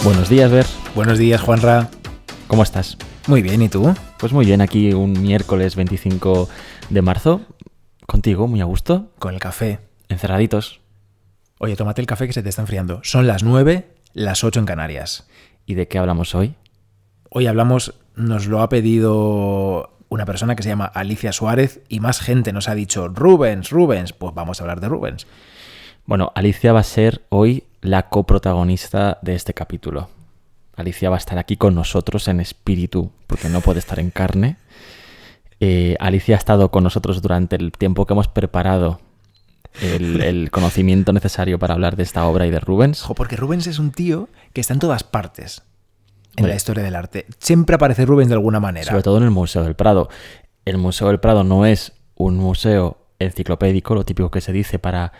Buenos días, Ver. Buenos días, Juanra. ¿Cómo estás? Muy bien, ¿y tú? Pues muy bien, aquí un miércoles 25 de marzo. Contigo, muy a gusto. Con el café. Encerraditos. Oye, tómate el café que se te está enfriando. Son las 9, las 8 en Canarias. ¿Y de qué hablamos hoy? Hoy hablamos, nos lo ha pedido una persona que se llama Alicia Suárez y más gente nos ha dicho Rubens. Pues vamos a hablar de Rubens. Bueno, Alicia va a ser hoy la coprotagonista de este capítulo. Alicia va a estar aquí con nosotros en espíritu, porque no puede estar en carne. Alicia ha estado con nosotros durante el tiempo que hemos preparado el conocimiento necesario para hablar de esta obra y de Rubens. Porque Rubens es un tío que está en todas partes en la historia del arte. Siempre aparece Rubens de alguna manera. Sobre todo en el Museo del Prado. El Museo del Prado no es un museo enciclopédico, lo típico que se dice para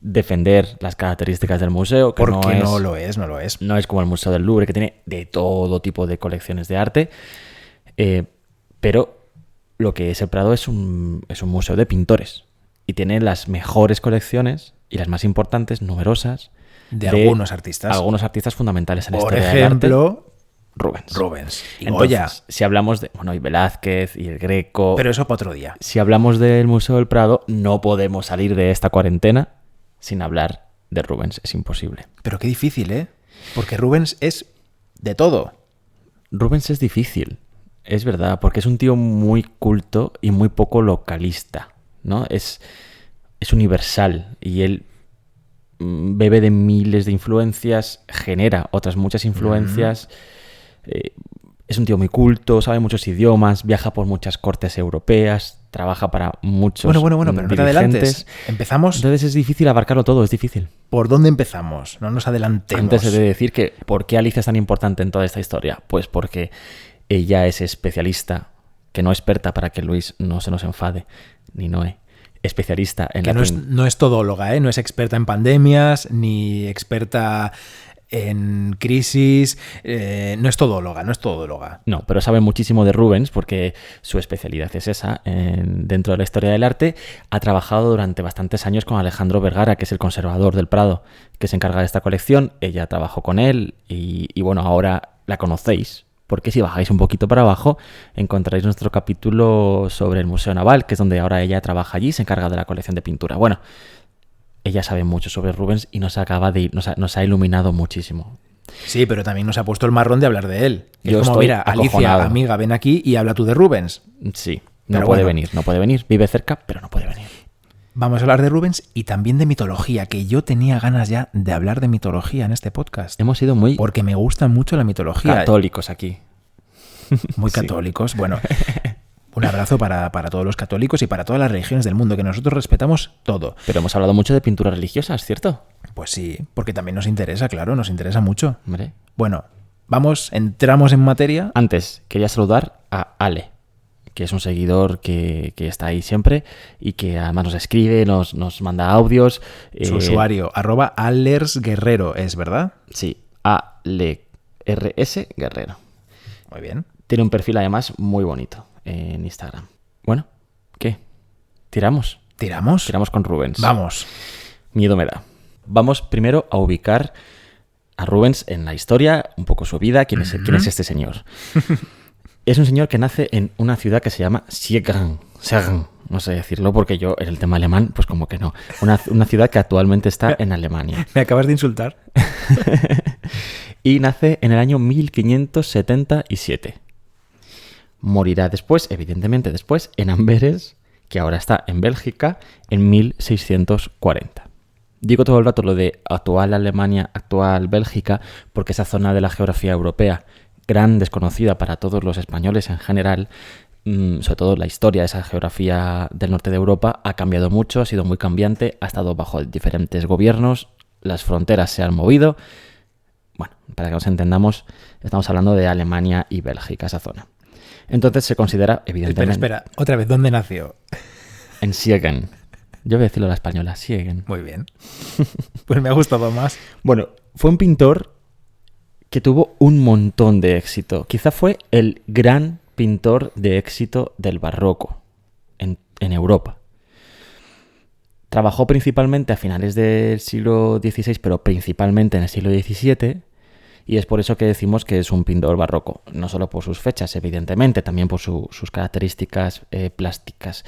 defender las características del museo. Que Porque no lo es. No es como el Museo del Louvre, que tiene de todo tipo de colecciones de arte. Pero lo que es el Prado es un museo de pintores. Y tiene las mejores colecciones y las más importantes, numerosas, de algunos artistas. Algunos artistas fundamentales en la Por historia del arte. Por ejemplo, Rubens. Y Entonces, Goya. Si hablamos de... Bueno, y Velázquez y el Greco... Pero eso para otro día. Si hablamos del Museo del Prado, no podemos salir de esta cuarentena sin hablar de Rubens. Es imposible. Pero qué difícil, ¿eh? Porque Rubens es de todo. Rubens es difícil, es verdad, porque es un tío muy culto y muy poco localista, ¿no? Es universal y él bebe de miles de influencias, genera otras muchas influencias. Es un tío muy culto, sabe muchos idiomas, viaja por muchas cortes europeas, trabaja para muchos Bueno, pero no te adelantes. Empezamos. Entonces es difícil abarcarlo todo, es difícil. ¿Por dónde empezamos? No nos adelantemos. Antes he de decir que ¿por qué Alicia es tan importante en toda esta historia? Pues porque ella es especialista, que no experta para que Luis no se nos enfade, ni Noé. Especialista en que no es todóloga, ¿eh? No es experta en pandemias, ni experta en crisis, no es todóloga. No, pero sabe muchísimo de Rubens porque su especialidad es esa. Dentro de la historia del arte ha trabajado durante bastantes años con Alejandro Vergara, que es el conservador del Prado, que se encarga de esta colección. Ella trabajó con él y bueno, ahora la conocéis. Porque si bajáis un poquito para abajo, encontraréis nuestro capítulo sobre el Museo Naval, que es donde ahora ella trabaja allí y se encarga de la colección de pintura. Bueno, ella sabe mucho sobre Rubens y nos ha iluminado muchísimo. Sí, pero también nos ha puesto el marrón de hablar de él. Yo es como, estoy mira, acojonado. Alicia, amiga, ven aquí y habla tú de Rubens. Sí, no puede venir. Vive cerca, pero no puede venir. Vamos a hablar de Rubens y también de mitología, que yo tenía ganas ya de hablar de mitología en este podcast. Hemos sido muy... Porque me gusta mucho la mitología. Católicos aquí. Muy católicos. Sí. Bueno, un abrazo para todos los católicos y para todas las religiones del mundo, que nosotros respetamos todo. Pero hemos hablado mucho de pinturas religiosas, ¿cierto? Pues sí, porque también nos interesa, claro, nos interesa mucho. Hombre. Bueno, entramos en materia. Antes, quería saludar a Ale, que es un seguidor que está ahí siempre y que además nos escribe, nos manda audios. Su usuario, @alersguerrero, ¿es verdad? Sí, ALERS Guerrero. Muy bien. Tiene un perfil además muy bonito en Instagram. Bueno, ¿qué? ¿Tiramos? ¿Tiramos? Tiramos con Rubens. Vamos. Miedo me da. Vamos primero a ubicar a Rubens en la historia, un poco su vida, quién es este señor. Es un señor que nace en una ciudad que se llama Siegen. No sé decirlo porque yo en el tema alemán, pues como que no. Una ciudad que actualmente está en Alemania. ¿Me acabas de insultar? Y nace en el año 1577. Morirá después, evidentemente después, en Amberes, que ahora está en Bélgica, en 1640. Digo todo el rato lo de actual Alemania, actual Bélgica, porque esa zona de la geografía europea, gran desconocida para todos los españoles en general, sobre todo la historia de esa geografía del norte de Europa, ha cambiado mucho, ha sido muy cambiante, ha estado bajo diferentes gobiernos, las fronteras se han movido. Bueno, para que nos entendamos, estamos hablando de Alemania y Bélgica, esa zona. Entonces se considera, evidentemente... Espera, otra vez, ¿dónde nació? En Siegen. Yo voy a decirlo a la española, Siegen. Muy bien. Pues me ha gustado más. Bueno, fue un pintor que tuvo un montón de éxito. Quizá fue el gran pintor de éxito del barroco en Europa. Trabajó principalmente a finales del siglo XVI, pero principalmente en el siglo XVII, Y es por eso que decimos que es un pintor barroco, no solo por sus fechas, evidentemente, también por sus características plásticas.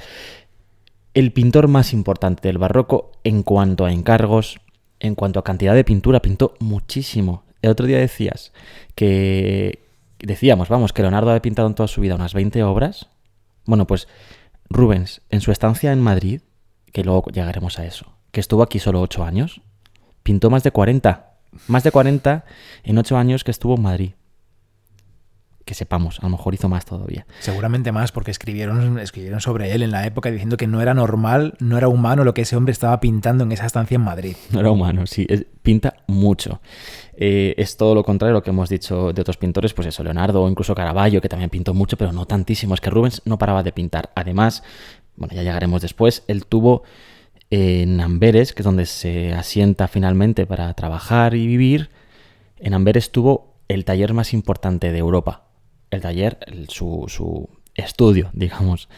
El pintor más importante del barroco en cuanto a encargos, en cuanto a cantidad de pintura, pintó muchísimo. El otro día decíamos, que Leonardo había pintado en toda su vida unas 20 obras. Bueno, pues Rubens, en su estancia en Madrid, que luego llegaremos a eso, que estuvo aquí solo 8 años, pintó más de 40. Más de 40 en 8 años que estuvo en Madrid. Que sepamos, a lo mejor hizo más todavía. Seguramente más, porque escribieron sobre él en la época diciendo que no era normal, no era humano lo que ese hombre estaba pintando en esa estancia en Madrid. No era humano, sí, pinta mucho. Es todo lo contrario a lo que hemos dicho de otros pintores, pues eso, Leonardo o incluso Caravaggio, que también pintó mucho, pero no tantísimo. Es que Rubens no paraba de pintar. Además, bueno, ya llegaremos después, él tuvo en Amberes, que es donde se asienta finalmente para trabajar y vivir. En Amberes tuvo el taller más importante de Europa. El taller, su estudio, digamos.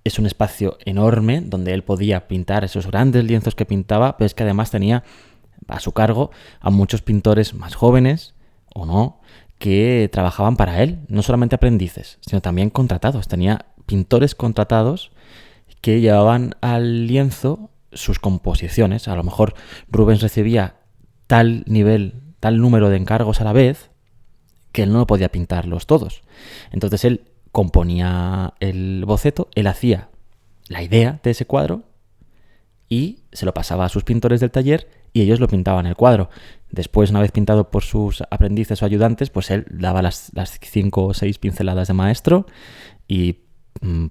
Es un espacio enorme donde él podía pintar esos grandes lienzos que pintaba, pero es que además tenía a su cargo a muchos pintores más jóvenes, o no, que trabajaban para él. No solamente aprendices, sino también contratados. Tenía pintores contratados que llevaban al lienzo sus composiciones. A lo mejor Rubens recibía tal número de encargos a la vez, que él no podía pintarlos todos. Entonces él componía el boceto, él hacía la idea de ese cuadro y se lo pasaba a sus pintores del taller y ellos lo pintaban el cuadro. Después, una vez pintado por sus aprendices o ayudantes, pues él daba las 5 o 6 pinceladas de maestro y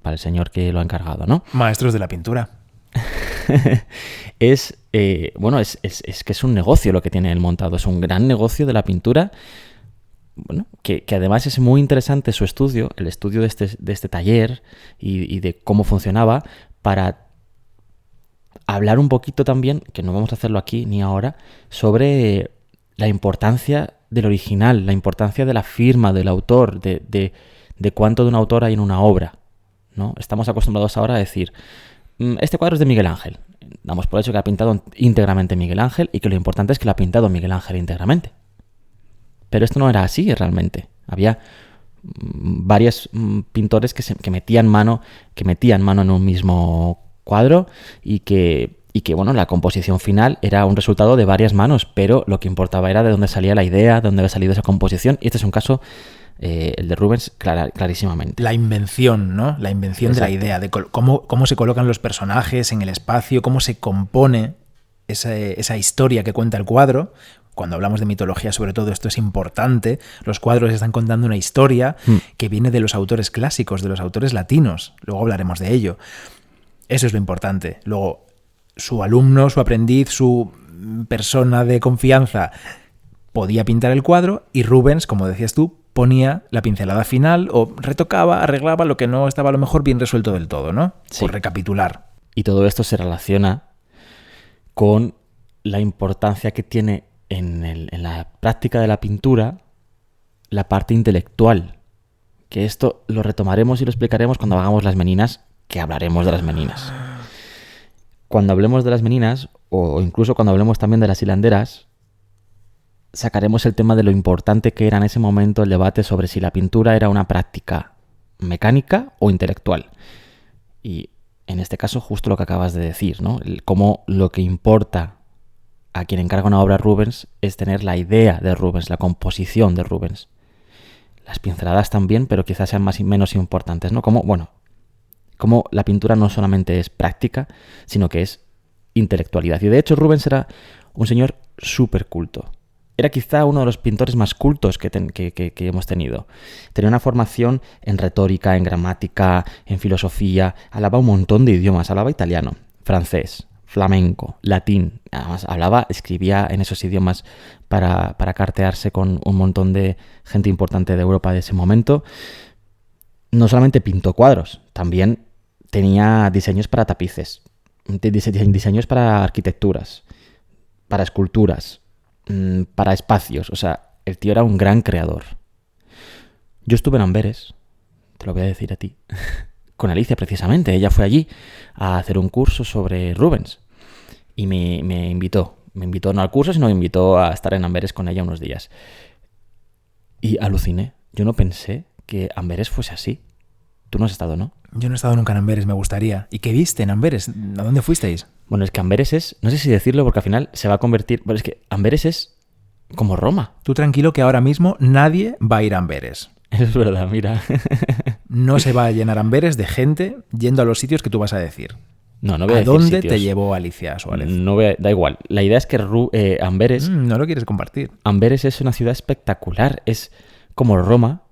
para el señor que lo ha encargado, ¿no? Maestros de la pintura. Es que es un negocio lo que tiene él montado. Es un gran negocio de la pintura. Bueno, que además es muy interesante su estudio, el estudio de este taller y de cómo funcionaba, para hablar un poquito también, que no vamos a hacerlo aquí ni ahora, sobre la importancia del original, la importancia de la firma del autor, de cuánto de un autor hay en una obra, ¿no? Estamos acostumbrados ahora a decir, este cuadro es de Miguel Ángel. Damos por hecho que ha pintado íntegramente Miguel Ángel y que lo importante es que lo ha pintado Miguel Ángel íntegramente. Pero esto no era así realmente. Había varios pintores que metían mano en un mismo cuadro y que bueno, la composición final era un resultado de varias manos, pero lo que importaba era de dónde salía la idea, de dónde había salido esa composición. Y este es un caso, el de Rubens, clarísimamente. La invención, ¿no? La invención. Exacto. De la idea, de cómo se colocan los personajes en el espacio, cómo se compone esa historia que cuenta el cuadro. Cuando hablamos de mitología, sobre todo, esto es importante. Los cuadros están contando una historia que viene de los autores clásicos, de los autores latinos. Luego hablaremos de ello. Eso es lo importante. Luego, su alumno, su aprendiz, su persona de confianza podía pintar el cuadro y Rubens, como decías tú, ponía la pincelada final o retocaba, arreglaba lo que no estaba a lo mejor bien resuelto del todo, ¿no? Sí. Por recapitular. Y todo esto se relaciona con la importancia que tiene en la práctica de la pintura la parte intelectual, que esto lo retomaremos y lo explicaremos cuando hagamos las meninas, que hablaremos de las meninas. Cuando hablemos de las meninas, o incluso cuando hablemos también de las hilanderas, sacaremos el tema de lo importante que era en ese momento el debate sobre si la pintura era una práctica mecánica o intelectual. Y en este caso justo lo que acabas de decir, ¿no? Cómo lo que importa a quien encarga una obra a Rubens es tener la idea de Rubens, la composición de Rubens. Las pinceladas también, pero quizás sean menos importantes, ¿no? Como la pintura no solamente es práctica, sino que es intelectualidad. Y de hecho Rubens era un señor súper culto. Era quizá uno de los pintores más cultos que hemos tenido. Tenía una formación en retórica, en gramática, en filosofía. Hablaba un montón de idiomas. Hablaba italiano, francés, flamenco, latín. Además, escribía en esos idiomas para cartearse con un montón de gente importante de Europa de ese momento. No solamente pintó cuadros, también tenía diseños para tapices, diseños para arquitecturas, para esculturas, para espacios. O sea, el tío era un gran creador. Yo estuve en Amberes, te lo voy a decir a ti, con Alicia precisamente. Ella fue allí a hacer un curso sobre Rubens y me invitó. Me invitó no al curso, sino me invitó a estar en Amberes con ella unos días. Y aluciné. Yo no pensé que Amberes fuese así. Tú no has estado, ¿no? Yo no he estado nunca en Amberes, me gustaría. ¿Y qué viste en Amberes? ¿A dónde fuisteis? Bueno, es que Amberes es... No sé si decirlo porque al final se va a convertir... Pero es que Amberes es como Roma. Tú tranquilo que ahora mismo nadie va a ir a Amberes. Es verdad, mira. No se va a llenar Amberes de gente yendo a los sitios que tú vas a decir. No voy a ¿A decir dónde sitios. te llevó Alicia Suárez? Da igual. La idea es que Amberes... No lo quieres compartir. Amberes es una ciudad espectacular. Es como Roma,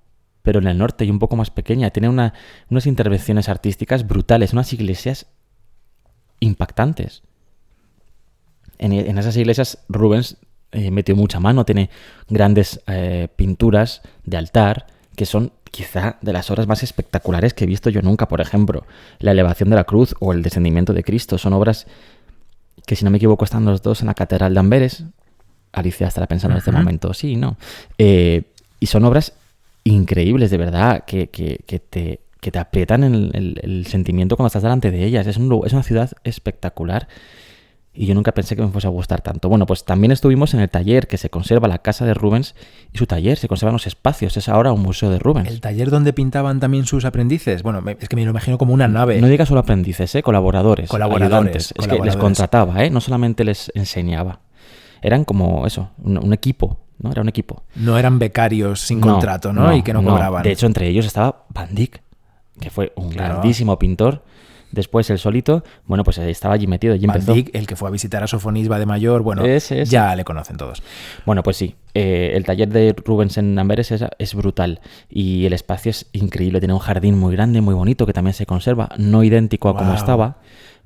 pero en el norte y un poco más pequeña. Tiene unas intervenciones artísticas brutales, unas iglesias impactantes. En esas iglesias Rubens metió mucha mano, tiene grandes pinturas de altar que son quizá de las obras más espectaculares que he visto yo nunca. Por ejemplo, la elevación de la cruz o el descendimiento de Cristo. Son obras que, si no me equivoco, están los dos en la Catedral de Amberes. Alicia estará pensando en este momento, sí, ¿no? Y son obras increíbles, de verdad, que te aprietan el sentimiento cuando estás delante de ellas. Es una ciudad espectacular y yo nunca pensé que me fuese a gustar tanto. Bueno, pues también estuvimos en el taller que se conserva, la casa de Rubens y su taller, se conservan los espacios, es ahora un museo de Rubens. ¿El taller donde pintaban también sus aprendices? Bueno, es que me lo imagino como una nave. No digas solo aprendices, colaboradores. Colaboradores. Es que les contrataba, no solamente les enseñaba. Eran como eso, un equipo. ¿No? Era un equipo. No eran becarios sin contrato, ¿no? Y que no cobraban. De hecho, entre ellos estaba Van Dyck, que fue un grandísimo pintor. Después el solito, bueno, pues estaba allí metido. Allí Van Dyck, el que fue a visitar a Sofonisba de mayor, bueno, ya le conocen todos. Bueno, pues sí, el taller de Rubens en Amberes es brutal y el espacio es increíble. Tiene un jardín muy grande, muy bonito, que también se conserva, no idéntico a como estaba,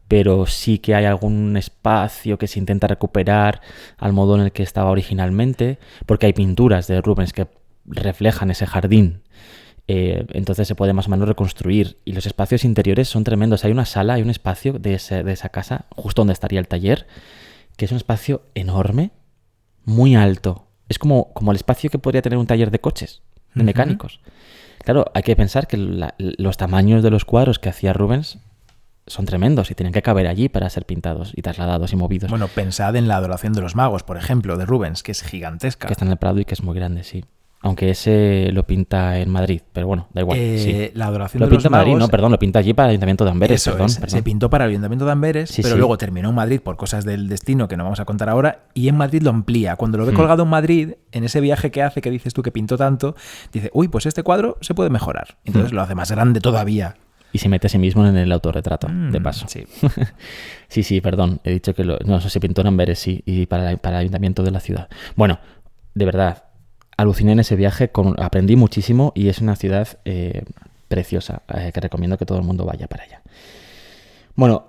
pero sí que hay algún espacio que se intenta recuperar al modo en el que estaba originalmente, porque hay pinturas de Rubens que reflejan ese jardín. Entonces se puede más o menos reconstruir. Y los espacios interiores son tremendos. Hay una sala, hay un espacio de esa casa, justo donde estaría el taller, que es un espacio enorme, muy alto. Es como el espacio que podría tener un taller de coches, de mecánicos. Claro, hay que pensar que los tamaños de los cuadros que hacía Rubens son tremendos y tienen que caber allí para ser pintados y trasladados y movidos. Bueno, pensad en la Adoración de los Magos, por ejemplo, de Rubens, que es gigantesca. Que está en el Prado y que es muy grande, sí. Aunque ese lo pinta en Madrid, pero bueno, da igual. Sí. La Adoración lo de los pinta en Madrid, Magos, no, perdón, lo pinta allí para el Ayuntamiento de Amberes. Eso perdón. Se pintó para el Ayuntamiento de Amberes, pero luego terminó en Madrid por cosas del destino que no vamos a contar ahora, y en Madrid lo amplía. Cuando lo ve colgado en Madrid, en ese viaje que hace, que dices tú que pintó tanto, dice, uy, pues este cuadro se puede mejorar. Entonces lo hace más grande todavía. Y se mete a sí mismo en el autorretrato, de paso. Sí. sí, perdón. He dicho que se pintó en Amberes, sí, y para el Ayuntamiento de la ciudad. Bueno, de verdad, aluciné en ese viaje, aprendí muchísimo y es una ciudad preciosa, que recomiendo que todo el mundo vaya para allá. Bueno,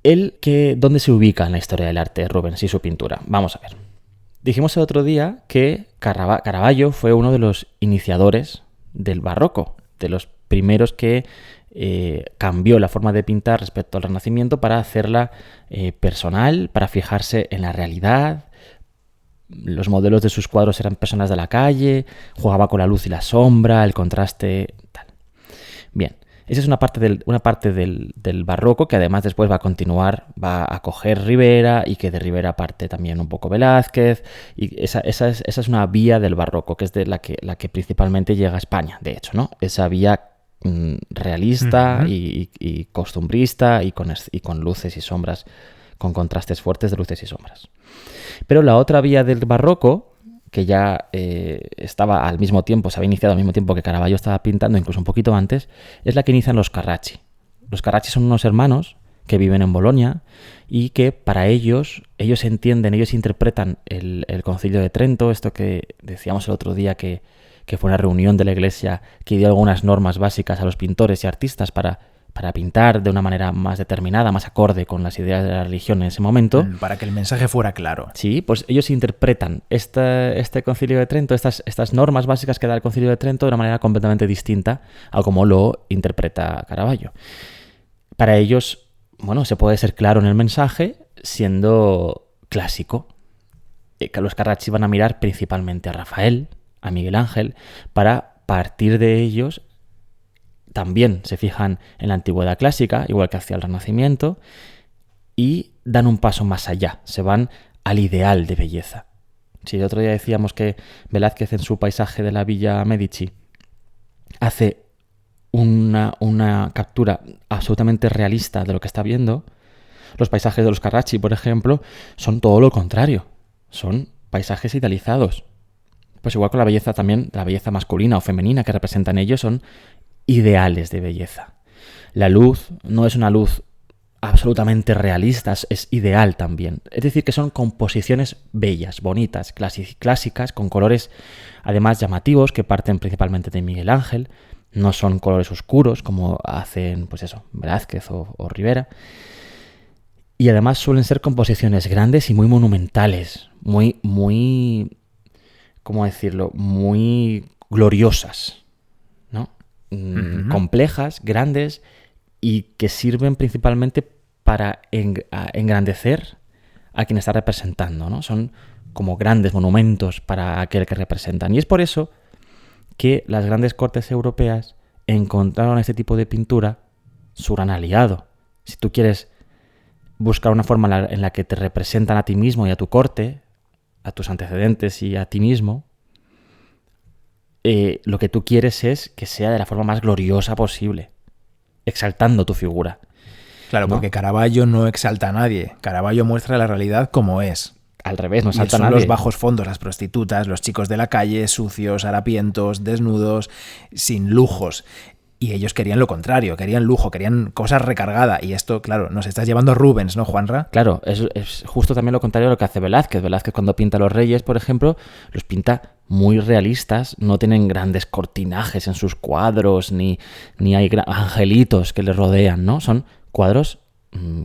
¿dónde se ubica en la historia del arte Rubens y su pintura? Vamos a ver. Dijimos el otro día que Caravaggio fue uno de los iniciadores del barroco, de los primeros que cambió la forma de pintar respecto al Renacimiento para hacerla personal, para fijarse en la realidad. Los modelos de sus cuadros eran personas de la calle, jugaba con la luz y la sombra, el contraste, tal. Bien, esa es una parte del barroco que además después va a continuar, va a coger Rivera y que de Rivera parte también un poco Velázquez. Y esa es una vía del barroco, que es de la que principalmente llega a España, de hecho, ¿no? Esa vía realista y costumbrista y con luces y sombras, con contrastes fuertes de luces y sombras. Pero la otra vía del barroco, que ya estaba al mismo tiempo, se había iniciado al mismo tiempo que Caravaggio estaba pintando, incluso un poquito antes, es la que inician los Carracci. Los Carracci son unos hermanos que viven en Bolonia y que para ellos entienden, ellos interpretan el Concilio de Trento, esto que decíamos el otro día que fue una reunión de la Iglesia que dio algunas normas básicas a los pintores y artistas para pintar de una manera más determinada, más acorde con las ideas de la religión en ese momento. Para que el mensaje fuera claro. Sí, pues ellos interpretan este Concilio de Trento, estas normas básicas que da el Concilio de Trento de una manera completamente distinta a como lo interpreta Caravaggio. Para ellos, bueno, se puede ser claro en el mensaje siendo clásico. Los Carracci van a mirar principalmente a Rafael, a Miguel Ángel, para partir de ellos. También se fijan en la antigüedad clásica, igual que hacia el Renacimiento, y dan un paso más allá. Se van al ideal de belleza. Si el otro día decíamos que Velázquez en su paisaje de la Villa Medici hace una captura absolutamente realista de lo que está viendo, los paisajes de los Carracci, por ejemplo, son todo lo contrario. Son paisajes idealizados. Pues igual con la belleza también, la belleza masculina o femenina que representan ellos son ideales de belleza. La luz no es una luz absolutamente realista, es ideal también. Es decir, que son composiciones bellas, bonitas, clásicas, con colores además llamativos que parten principalmente de Miguel Ángel. No son colores oscuros como hacen, pues eso, Velázquez o Rivera. Y además suelen ser composiciones grandes y muy monumentales, muy, ¿cómo decirlo? Muy gloriosas, ¿no? Complejas, grandes y que sirven principalmente para engrandecer a quien está representando, ¿no? Son como grandes monumentos para aquel que representan. Y es por eso que las grandes cortes europeas encontraron este tipo de pintura su gran aliado. Si tú quieres buscar una forma en la que te representan a ti mismo y a tu corte, a tus antecedentes y a ti mismo, lo que tú quieres es que sea de la forma más gloriosa posible, exaltando tu figura. Claro, ¿no? Porque Caravaggio no exalta a nadie. Caravaggio muestra la realidad como es. Al revés, no exalta a son nadie. Los bajos fondos, las prostitutas, los chicos de la calle, sucios, harapientos, desnudos, sin lujos. Y ellos querían lo contrario, querían lujo, querían cosas recargadas. Y esto, claro, nos estás llevando a Rubens, ¿no, Juanra? Claro, es justo también lo contrario de lo que hace Velázquez. Velázquez cuando pinta a los reyes, por ejemplo, los pinta muy realistas, no tienen grandes cortinajes en sus cuadros, ni hay angelitos que les rodean, ¿no? Son cuadros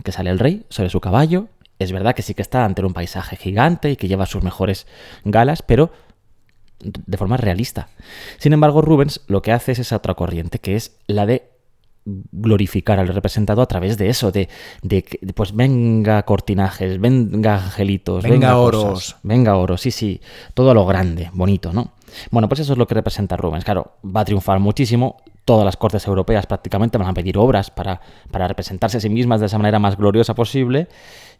que sale el rey sobre su caballo. Es verdad que sí que está ante un paisaje gigante y que lleva sus mejores galas, pero de forma realista. Sin embargo, Rubens lo que hace es esa otra corriente, que es la de glorificar al representado a través de eso, de pues venga cortinajes, venga angelitos, venga oros. Venga oros, sí, todo a lo grande, bonito, ¿no? Bueno, pues eso es lo que representa Rubens. Claro, va a triunfar muchísimo. Todas las cortes europeas prácticamente van a pedir obras para representarse a sí mismas de esa manera más gloriosa posible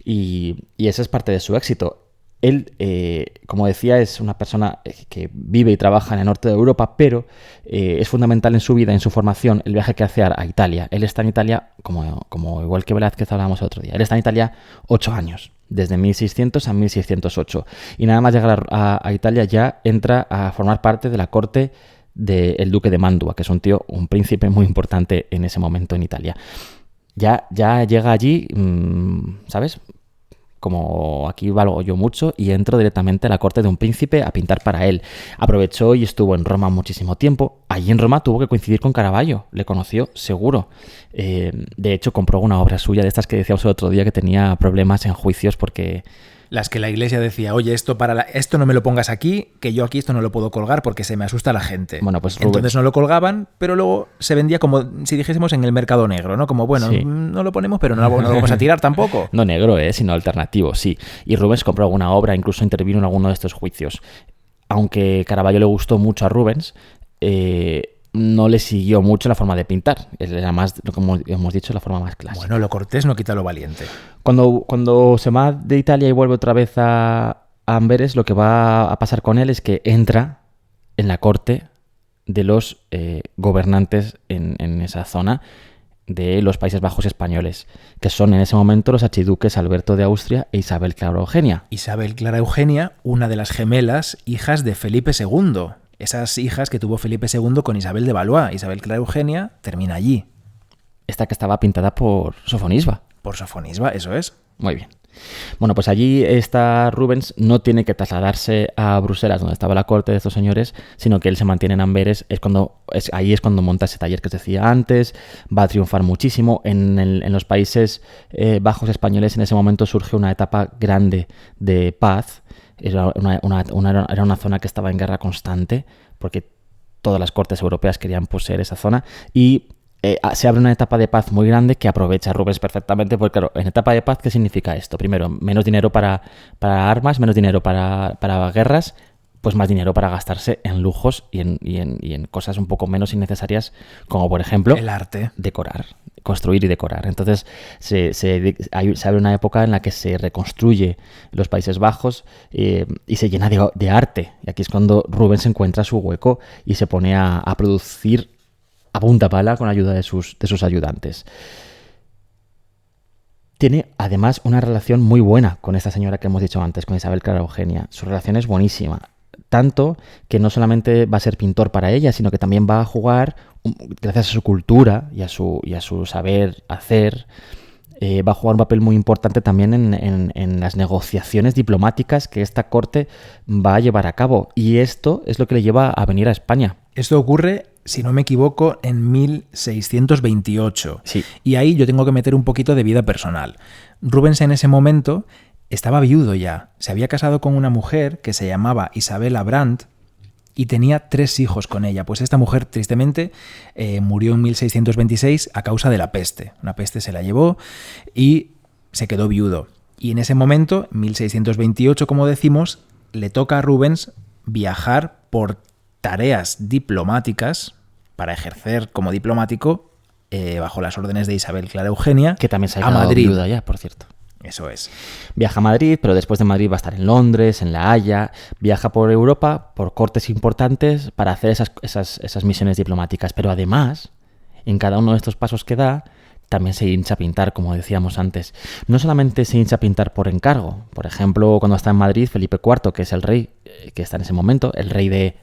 y ese es parte de su éxito. Él, como decía, es una persona que vive y trabaja en el norte de Europa, pero es fundamental en su vida, en su formación, el viaje que hace a Italia. Él está en Italia, como igual que Velázquez hablábamos el otro día, él está en Italia 8 años, desde 1600 a 1608. Y nada más llegar a Italia ya entra a formar parte de la corte del duque de Mantua, que es un príncipe muy importante en ese momento en Italia. Ya llega allí, ¿sabes?, como aquí valgo yo mucho, y entro directamente a la corte de un príncipe a pintar para él. Aprovechó y estuvo en Roma muchísimo tiempo. Allí en Roma tuvo que coincidir con Caravaggio, le conoció seguro. De hecho, compró una obra suya de estas que decíamos el otro día que tenía problemas en juicios porque... Las que la iglesia decía, oye, esto no me lo pongas aquí, que yo aquí esto no lo puedo colgar porque se me asusta la gente. Bueno, pues entonces no lo colgaban, pero luego se vendía como si dijésemos en el mercado negro, ¿no? Como, bueno, sí, no lo ponemos, pero no lo vamos a tirar tampoco. No negro, sino alternativo, sí. Y Rubens compró alguna obra, incluso intervino en alguno de estos juicios. Aunque Caravaggio le gustó mucho a Rubens, no le siguió mucho la forma de pintar. Era más, como hemos dicho, la forma más clásica. Bueno, lo cortés no quita lo valiente. Cuando se va de Italia y vuelve otra vez a Amberes, lo que va a pasar con él es que entra en la corte de los gobernantes en esa zona de los Países Bajos españoles, que son en ese momento los archiduques Alberto de Austria e Isabel Clara Eugenia. Isabel Clara Eugenia, una de las gemelas hijas de Felipe II. Esas hijas que tuvo Felipe II con Isabel de Valois. Isabel Clara Eugenia termina allí. Esta que estaba pintada por Sofonisba. Por Sofonisba, eso es. Muy bien. Bueno, pues allí está Rubens, no tiene que trasladarse a Bruselas, donde estaba la corte de estos señores, sino que él se mantiene en Amberes. Ahí es cuando monta ese taller que os decía antes, va a triunfar muchísimo. En los Países Bajos españoles en ese momento surge una etapa grande de paz. Era una zona que estaba en guerra constante, porque todas las cortes europeas querían poseer esa zona, y se abre una etapa de paz muy grande que aprovecha Rubens perfectamente, porque claro, en etapa de paz, ¿qué significa esto? Primero, menos dinero para armas, menos dinero para guerras, pues más dinero para gastarse en lujos y en cosas un poco menos innecesarias, como por ejemplo el arte, decorar, construir y decorar. Entonces se abre una época en la que se reconstruye los Países Bajos y se llena de arte. Y aquí es cuando Rubens encuentra su hueco y se pone a producir a punta pala con ayuda de sus ayudantes. Tiene además una relación muy buena con esta señora que hemos dicho antes, con Isabel Clara Eugenia. Su relación es buenísima. Tanto que no solamente va a ser pintor para ella, sino que también va a jugar, gracias a su cultura y a su saber hacer, va a jugar un papel muy importante también en las negociaciones diplomáticas que esta corte va a llevar a cabo. Y esto es lo que le lleva a venir a España. Esto ocurre, si no me equivoco, en 1628. Sí. Y ahí yo tengo que meter un poquito de vida personal. Rubens en ese momento estaba viudo ya. Se había casado con una mujer que se llamaba Isabella Brandt y tenía 3 hijos con ella. Pues esta mujer, tristemente, murió en 1626 a causa de la peste. Una peste se la llevó y se quedó viudo. Y en ese momento, 1628, como decimos, le toca a Rubens viajar por tareas diplomáticas para ejercer como diplomático bajo las órdenes de Isabel Clara Eugenia, que también se ha a quedado Madrid. viuda ya, por cierto. Eso es. Viaja a Madrid, pero después de Madrid va a estar en Londres, en La Haya. Viaja por Europa, por cortes importantes, para hacer esas misiones diplomáticas. Pero además, en cada uno de estos pasos que da, también se hincha a pintar, como decíamos antes. No solamente se hincha a pintar por encargo. Por ejemplo, cuando está en Madrid, Felipe IV, que es el rey que está en ese momento, el rey de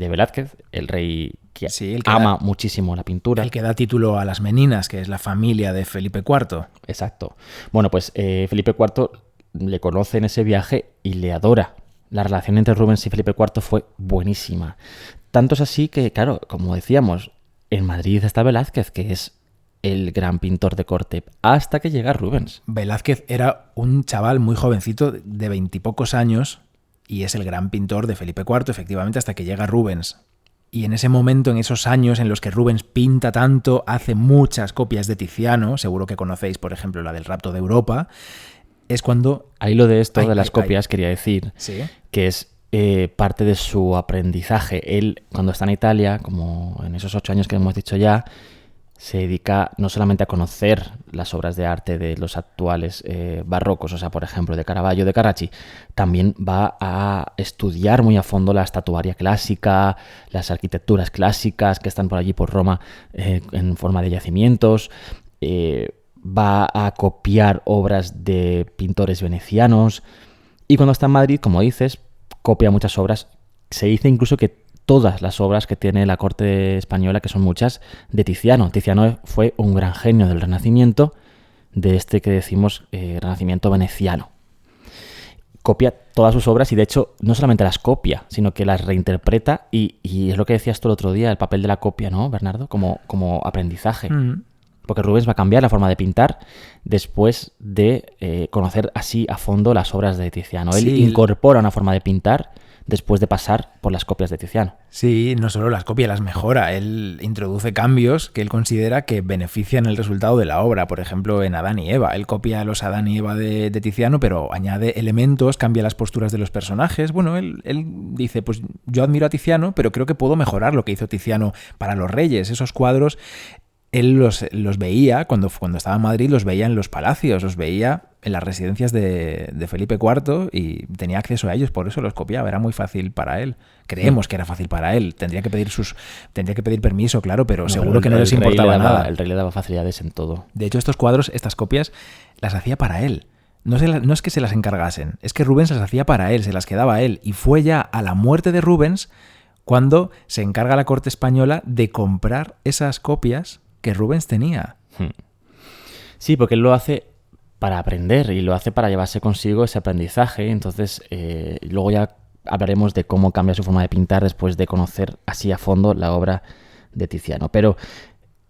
Velázquez, el rey que Sí, el que ama muchísimo la pintura. El que da título a las Meninas, que es la familia de Felipe IV. Exacto. Bueno, pues Felipe IV le conoce en ese viaje y le adora. La relación entre Rubens y Felipe IV fue buenísima. Tanto es así que, claro, como decíamos, en Madrid está Velázquez, que es el gran pintor de corte, hasta que llega Rubens. Velázquez era un chaval muy jovencito, de 20 y pocos años, y es el gran pintor de Felipe IV, efectivamente, hasta que llega Rubens. Y en ese momento, en esos años en los que Rubens pinta tanto, hace muchas copias de Tiziano, seguro que conocéis, por ejemplo, la del Rapto de Europa, es cuando... Ahí lo de esto, de las copias, quería decir, ¿sí? Que es parte de su aprendizaje. Él, cuando está en Italia, como en esos 8 años que hemos dicho ya, se dedica no solamente a conocer las obras de arte de los actuales barrocos, o sea, por ejemplo, de Caravaggio, de Carracci, también va a estudiar muy a fondo la estatuaria clásica, las arquitecturas clásicas que están por allí por Roma en forma de yacimientos, va a copiar obras de pintores venecianos y cuando está en Madrid, como dices, copia muchas obras. Se dice incluso que todas las obras que tiene la corte española, que son muchas, de Tiziano. Tiziano fue un gran genio del Renacimiento, de este que decimos Renacimiento veneciano. Copia todas sus obras y de hecho no solamente las copia, sino que las reinterpreta y es lo que decías tú el otro día, el papel de la copia, ¿no, Bernardo? Como aprendizaje. Porque Rubens va a cambiar la forma de pintar después de conocer así a fondo las obras de Tiziano. Él incorpora una forma de pintar después de pasar por las copias de Tiziano. Sí, no solo las copia, las mejora. Él introduce cambios que él considera que benefician el resultado de la obra. Por ejemplo, en Adán y Eva. Él copia los Adán y Eva de Tiziano, pero añade elementos, cambia las posturas de los personajes. Bueno, él dice, pues yo admiro a Tiziano, pero creo que puedo mejorar lo que hizo Tiziano para los reyes. Esos cuadros, él los veía, cuando estaba en Madrid, los veía en los palacios, los veía en las residencias de Felipe IV y tenía acceso a ellos, por eso los copiaba, era muy fácil para él. Creemos que era fácil para él, tendría que pedir permiso, claro, pero no, seguro que no les importaba nada. El rey le daba facilidades en todo. De hecho, estos cuadros, estas copias, las hacía para él. No es que se las encargasen, es que Rubens las hacía para él, se las quedaba a él. Y fue ya a la muerte de Rubens cuando se encarga la corte española de comprar esas copias que Rubens tenía. Sí, porque él lo hace para aprender y lo hace para llevarse consigo ese aprendizaje. Entonces, luego ya hablaremos de cómo cambia su forma de pintar después de conocer así a fondo la obra de Tiziano. Pero,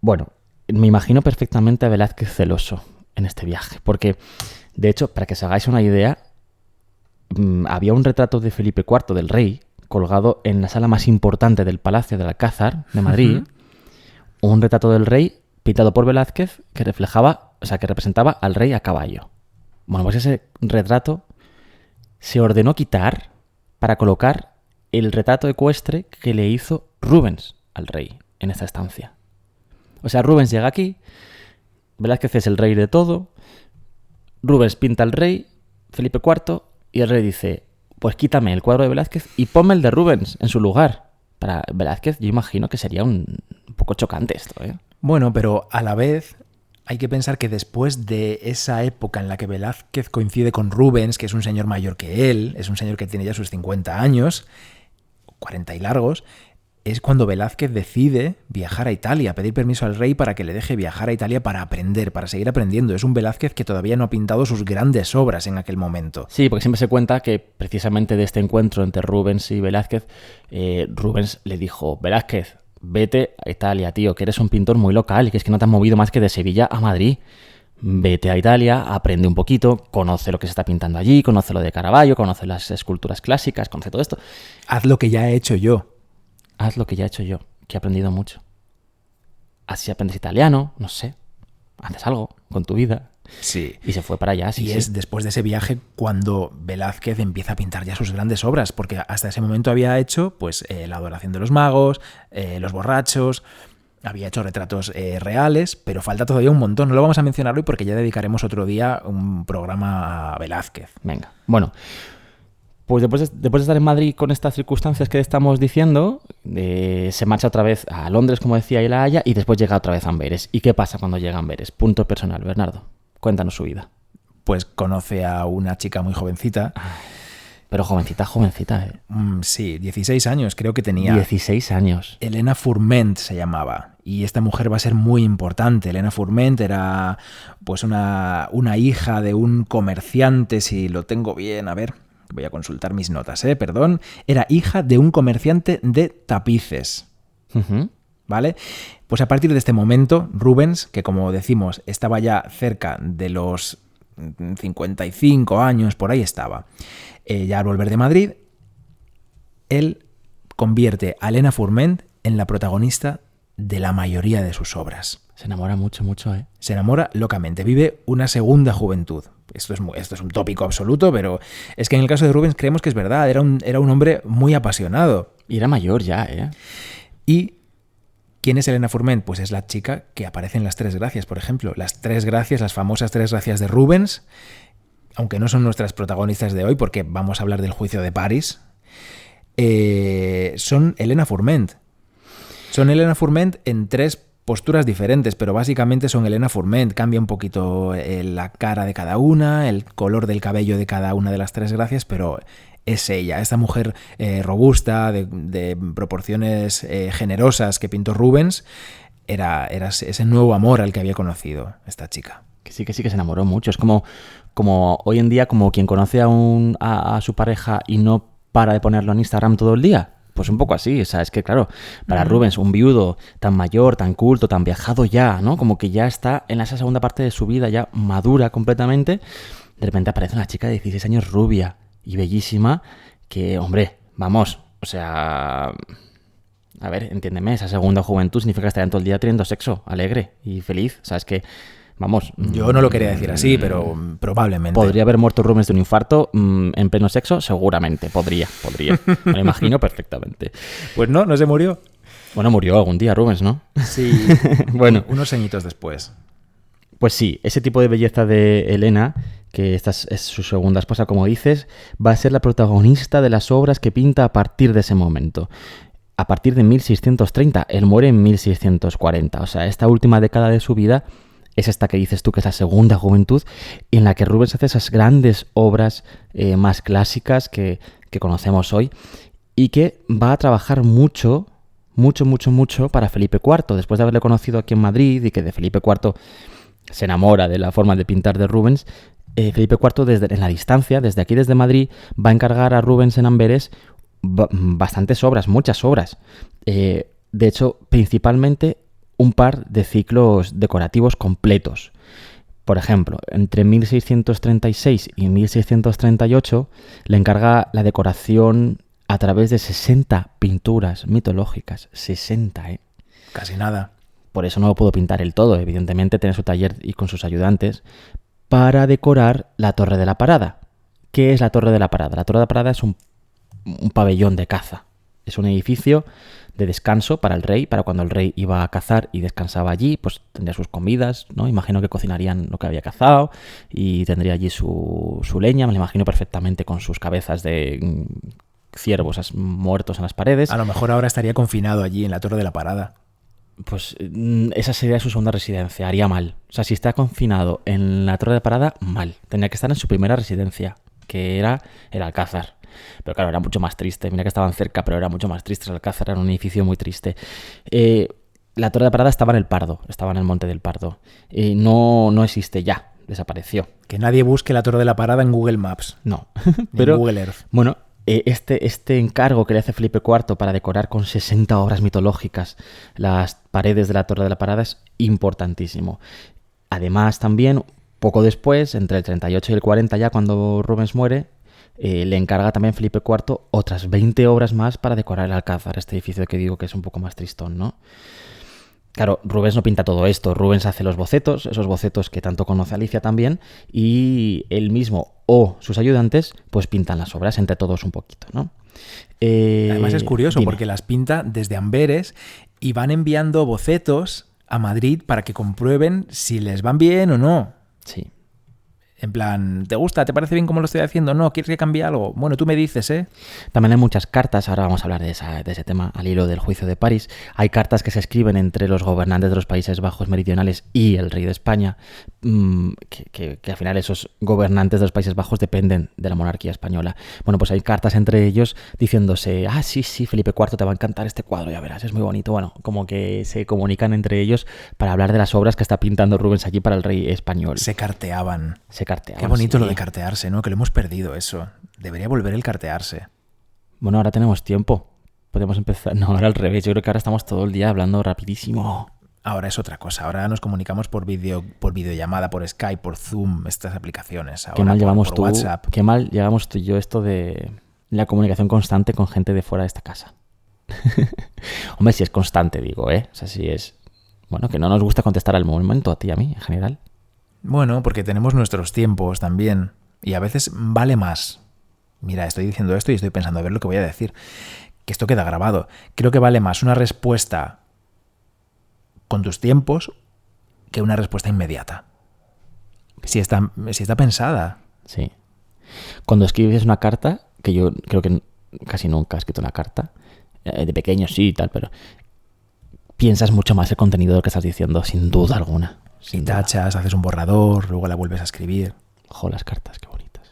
bueno, me imagino perfectamente a Velázquez celoso en este viaje. Porque, de hecho, para que os hagáis una idea, había un retrato de Felipe IV, del rey, colgado en la sala más importante del Palacio del Alcázar de Madrid. Un retrato del rey pintado por Velázquez que representaba al rey a caballo. Bueno, pues ese retrato se ordenó quitar para colocar el retrato ecuestre que le hizo Rubens al rey en esta estancia. O sea, Rubens llega aquí, Velázquez es el rey de todo, Rubens pinta al rey, Felipe IV, y el rey dice, pues quítame el cuadro de Velázquez y ponme el de Rubens en su lugar. Para Velázquez yo imagino que sería un poco chocante esto, ¿eh? Bueno, pero a la vez hay que pensar que después de esa época en la que Velázquez coincide con Rubens, que es un señor mayor que él, es un señor que tiene ya sus 50 años, 40 y largos, es cuando Velázquez decide viajar a Italia, pedir permiso al rey para que le deje viajar a Italia para aprender, para seguir aprendiendo. Es un Velázquez que todavía no ha pintado sus grandes obras en aquel momento. Sí, porque siempre se cuenta que precisamente de este encuentro entre Rubens y Velázquez, Rubens le dijo, Velázquez, vete a Italia, tío, que eres un pintor muy local y que es que no te has movido más que de Sevilla a Madrid. Vete a Italia, aprende un poquito, conoce lo que se está pintando allí, conoce lo de Caravaggio, conoce las esculturas clásicas, conoce todo esto. Haz lo que ya he hecho yo. Haz lo que ya he hecho yo, que he aprendido mucho. Así aprendes italiano, no sé, haces algo con tu vida. Sí. Y se fue para allá, sí. Y es después de ese viaje cuando Velázquez empieza a pintar ya sus grandes obras, porque hasta ese momento había hecho pues la adoración de los magos, los borrachos, había hecho retratos reales, pero falta todavía un montón. No lo vamos a mencionar hoy porque ya dedicaremos otro día un programa a Velázquez. Venga, bueno, pues después de estar en Madrid con estas circunstancias que estamos diciendo, se marcha otra vez a Londres, como decía, y La Haya, y después llega otra vez a Amberes. ¿Y qué pasa cuando llega a Amberes? Punto personal, Bernardo. Cuéntanos su vida. Pues conoce a una chica muy jovencita. Pero jovencita, ¿eh? Sí, 16 años creo que tenía. 16 años. Elena Fourment se llamaba. Y esta mujer va a ser muy importante. Elena Fourment era pues una hija de un comerciante, si lo tengo bien, a ver, voy a consultar mis notas, perdón. Era hija de un comerciante de tapices. Uh-huh. ¿Vale? Pues a partir de este momento, Rubens, que como decimos, estaba ya cerca de los 55 años, por ahí estaba, ya al volver de Madrid, él convierte a Elena Fourment en la protagonista de la mayoría de sus obras. Se enamora mucho, ¿eh? Se enamora locamente, vive una segunda juventud. Esto es un tópico absoluto, pero es que en el caso de Rubens creemos que es verdad, era un hombre muy apasionado. Y era mayor ya, ¿eh? Y ¿quién es Elena Fourment? Pues es la chica que aparece en Las Tres Gracias, por ejemplo. Las Tres Gracias, las famosas Tres Gracias de Rubens, aunque no son nuestras protagonistas de hoy, porque vamos a hablar del Juicio de París, son Elena Fourment. Son Elena Fourment en tres posturas diferentes, pero básicamente son Elena Fourment. Cambia un poquito la cara de cada una, el color del cabello de cada una de las Tres Gracias, pero es ella, esta mujer robusta, de proporciones generosas que pintó Rubens, era ese nuevo amor al que había conocido esta chica. Que sí se enamoró mucho. Es como hoy en día, como quien conoce a su pareja y no para de ponerlo en Instagram todo el día. Pues un poco así, o sea, es que claro, para Rubens, un viudo tan mayor, tan culto, tan viajado ya, ¿no? Como que ya está en esa segunda parte de su vida, ya madura completamente, de repente aparece una chica de 16 años rubia y bellísima, que, hombre, vamos, o sea, a ver, entiéndeme, esa segunda juventud significa estar todo el día teniendo sexo, alegre y feliz, o sea, es que, vamos... Yo no lo quería decir así, pero probablemente. ¿Podría haber muerto Rubens de un infarto en pleno sexo? Seguramente, podría, me lo imagino perfectamente. Pues no se murió. Bueno, murió algún día Rubens, ¿no? Sí, bueno, unos añitos después. Pues sí, ese tipo de belleza de Elena, que esta es su segunda esposa, como dices, va a ser la protagonista de las obras que pinta a partir de ese momento. A partir de 1630, él muere en 1640, o sea, esta última década de su vida es esta que dices tú, que es la segunda juventud, en la que Rubens hace esas grandes obras más clásicas que conocemos hoy y que va a trabajar mucho para Felipe IV. Después de haberle conocido aquí en Madrid y que de Felipe IV se enamora de la forma de pintar de Rubens, Felipe IV en la distancia, desde aquí, desde Madrid, va a encargar a Rubens en Amberes bastantes obras, muchas obras. De hecho, principalmente un par de ciclos decorativos completos. Por ejemplo, entre 1636 y 1638 le encarga la decoración a través de 60 pinturas mitológicas. 60, ¿eh? Casi nada. Por eso no lo pudo pintar él todo. Evidentemente tiene su taller y con sus ayudantes para decorar la Torre de la Parada. ¿Qué es la Torre de la Parada? La Torre de la Parada es un un pabellón de caza. Es un edificio de descanso para el rey, para cuando el rey iba a cazar y descansaba allí, pues tendría sus comidas, ¿no? Imagino que cocinarían lo que había cazado y tendría allí su leña, me lo imagino perfectamente con sus cabezas de ciervos muertos en las paredes. A lo mejor ahora estaría confinado allí en la Torre de la Parada. Pues esa sería su segunda residencia, haría mal. O sea, si está confinado en la Torre de Parada, mal. Tendría que estar en su primera residencia, que era el Alcázar. Pero claro, era mucho más triste. Mira que estaban cerca, pero era mucho más triste. El Alcázar era un edificio muy triste. La Torre de Parada estaba en el Pardo, estaba en el Monte del Pardo. No existe ya, desapareció. Que nadie busque la Torre de la Parada en Google Maps. No, pero en Google Earth. Bueno, este encargo que le hace Felipe IV para decorar con 60 obras mitológicas las paredes de la Torre de la Parada es importantísimo. Además, también, poco después, entre el 38 y el 40 ya, cuando Rubens muere, le encarga también Felipe IV otras 20 obras más para decorar el Alcázar, este edificio que digo que es un poco más tristón, ¿no? Claro, Rubens no pinta todo esto, Rubens hace los bocetos, esos bocetos que tanto conoce Alicia también, y él mismo o sus ayudantes pues pintan las obras entre todos un poquito, ¿no? Además es curioso dime. porque las pinta desde Amberes y van enviando bocetos a Madrid para que comprueben si les van bien o no. Sí. En plan, ¿te gusta? ¿Te parece bien cómo lo estoy haciendo? No, ¿quieres que cambie algo? Bueno, tú me dices, ¿eh? También hay muchas cartas, ahora vamos a hablar de ese tema al hilo del juicio de París. Hay cartas que se escriben entre los gobernantes de los Países Bajos meridionales y el rey de España, que al final esos gobernantes de los Países Bajos dependen de la monarquía española. Bueno, pues hay cartas entre ellos diciéndose, sí, Felipe IV, te va a encantar este cuadro, ya verás, es muy bonito. Bueno, como que se comunican entre ellos para hablar de las obras que está pintando Rubens allí para el rey español. Se carteaban. Qué bonito lo de cartearse, ¿no? Que lo hemos perdido eso. Debería volver el cartearse. Bueno, ahora tenemos tiempo. Podemos empezar. No, ahora al revés. Yo creo que ahora estamos todo el día hablando rapidísimo. Ahora es otra cosa. Ahora nos comunicamos por videollamada, por Skype, por Zoom, estas aplicaciones. Ahora qué mal llevamos por WhatsApp. Qué mal llevamos tú y yo esto de la comunicación constante con gente de fuera de esta casa. Hombre, si es constante, digo, ¿eh? O sea, si es... Bueno, que no nos gusta contestar al momento, a ti y a mí, en general. Bueno, porque tenemos nuestros tiempos también. Y a veces vale más. Mira, estoy diciendo esto y estoy pensando a ver lo que voy a decir. Que esto queda grabado. Creo que vale más una respuesta con tus tiempos que una respuesta inmediata. Si está pensada. Sí. Cuando escribes una carta, que yo creo que casi nunca he escrito una carta, de pequeño sí y tal, pero piensas mucho más el contenido de lo que estás diciendo, sin duda alguna. Si tachas, haces un borrador, luego la vuelves a escribir. Ojo, las cartas, qué bonitas.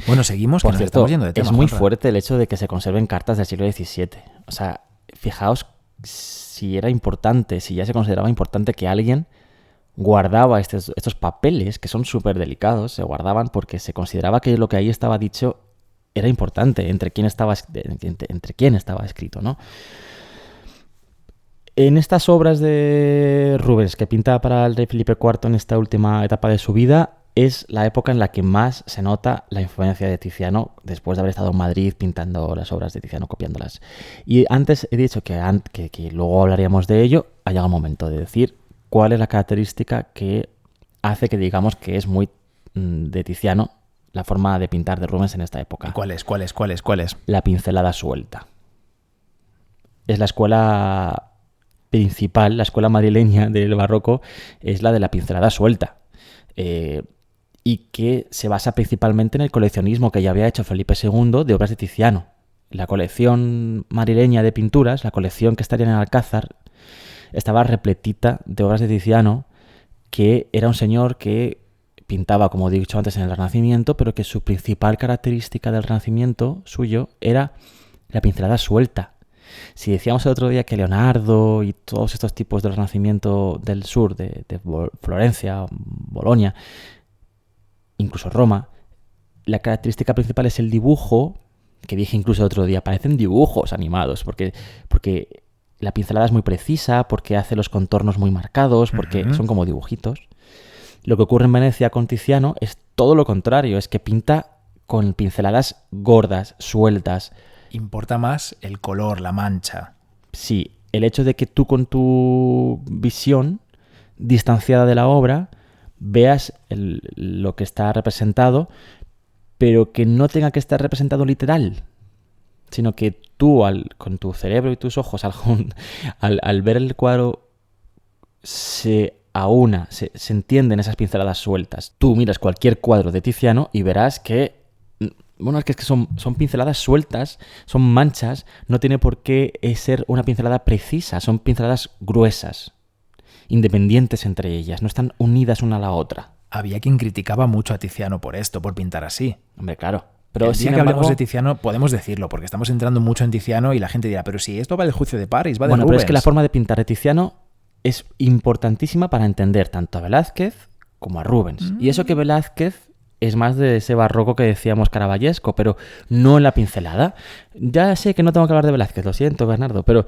Bueno, seguimos, Por que cierto, nos estamos yendo de tema. Es muy Juanra. fuerte el hecho de que se conserven cartas del siglo XVII. O sea, fijaos si era importante, si ya se consideraba importante que alguien guardaba estos papeles, que son súper delicados, se guardaban porque se consideraba que lo que ahí estaba dicho era importante, entre quién estaba escrito, ¿no? En estas obras de Rubens que pinta para el rey Felipe IV en esta última etapa de su vida, es la época en la que más se nota la influencia de Tiziano, después de haber estado en Madrid pintando las obras de Tiziano, copiándolas. Y antes he dicho que luego hablaríamos de ello. Ha llegado el momento de decir cuál es la característica que hace que digamos que es muy de Tiziano la forma de pintar de Rubens en esta época. ¿Y cuál es? La pincelada suelta. Es la escuela principal, la escuela madrileña del barroco, es la de la pincelada suelta. Y que se basa principalmente en el coleccionismo que ya había hecho Felipe II de obras de Tiziano. La colección madrileña de pinturas, la colección que estaría en el Alcázar, estaba repletita de obras de Tiziano, que era un señor que pintaba, como he dicho antes, en el Renacimiento, pero que su principal característica del Renacimiento suyo era la pincelada suelta. Si decíamos el otro día que Leonardo y todos estos tipos del Renacimiento del sur, de Florencia, Bolonia, incluso Roma, la característica principal es el dibujo, que dije incluso el otro día, parecen dibujos animados, porque la pincelada es muy precisa, porque hace los contornos muy marcados, porque son como dibujitos. Lo que ocurre en Venecia con Tiziano es todo lo contrario, es que pinta con pinceladas gordas, sueltas. Importa más el color, la mancha. Sí, el hecho de que tú con tu visión distanciada de la obra veas lo que está representado, pero que no tenga que estar representado literal. sino que tú, con tu cerebro y tus ojos, al ver el cuadro, se entienden esas pinceladas sueltas. Tú miras cualquier cuadro de Tiziano y verás que, bueno, es que son pinceladas sueltas, son manchas, no tiene por qué ser una pincelada precisa, son pinceladas gruesas, independientes entre ellas, no están unidas una a la otra. Había quien criticaba mucho a Tiziano por esto, por pintar así. Hombre, claro. Pero el día que hablemos de Tiziano podemos decirlo, porque estamos entrando mucho en Tiziano y la gente dirá, pero si esto va del Juicio de París, va de Rubens. Bueno, pero es que la forma de pintar de Tiziano es importantísima para entender tanto a Velázquez como a Rubens. Y eso que Velázquez es más de ese barroco que decíamos caravallesco, pero no en la pincelada. Ya sé que no tengo que hablar de Velázquez, lo siento, Bernardo, pero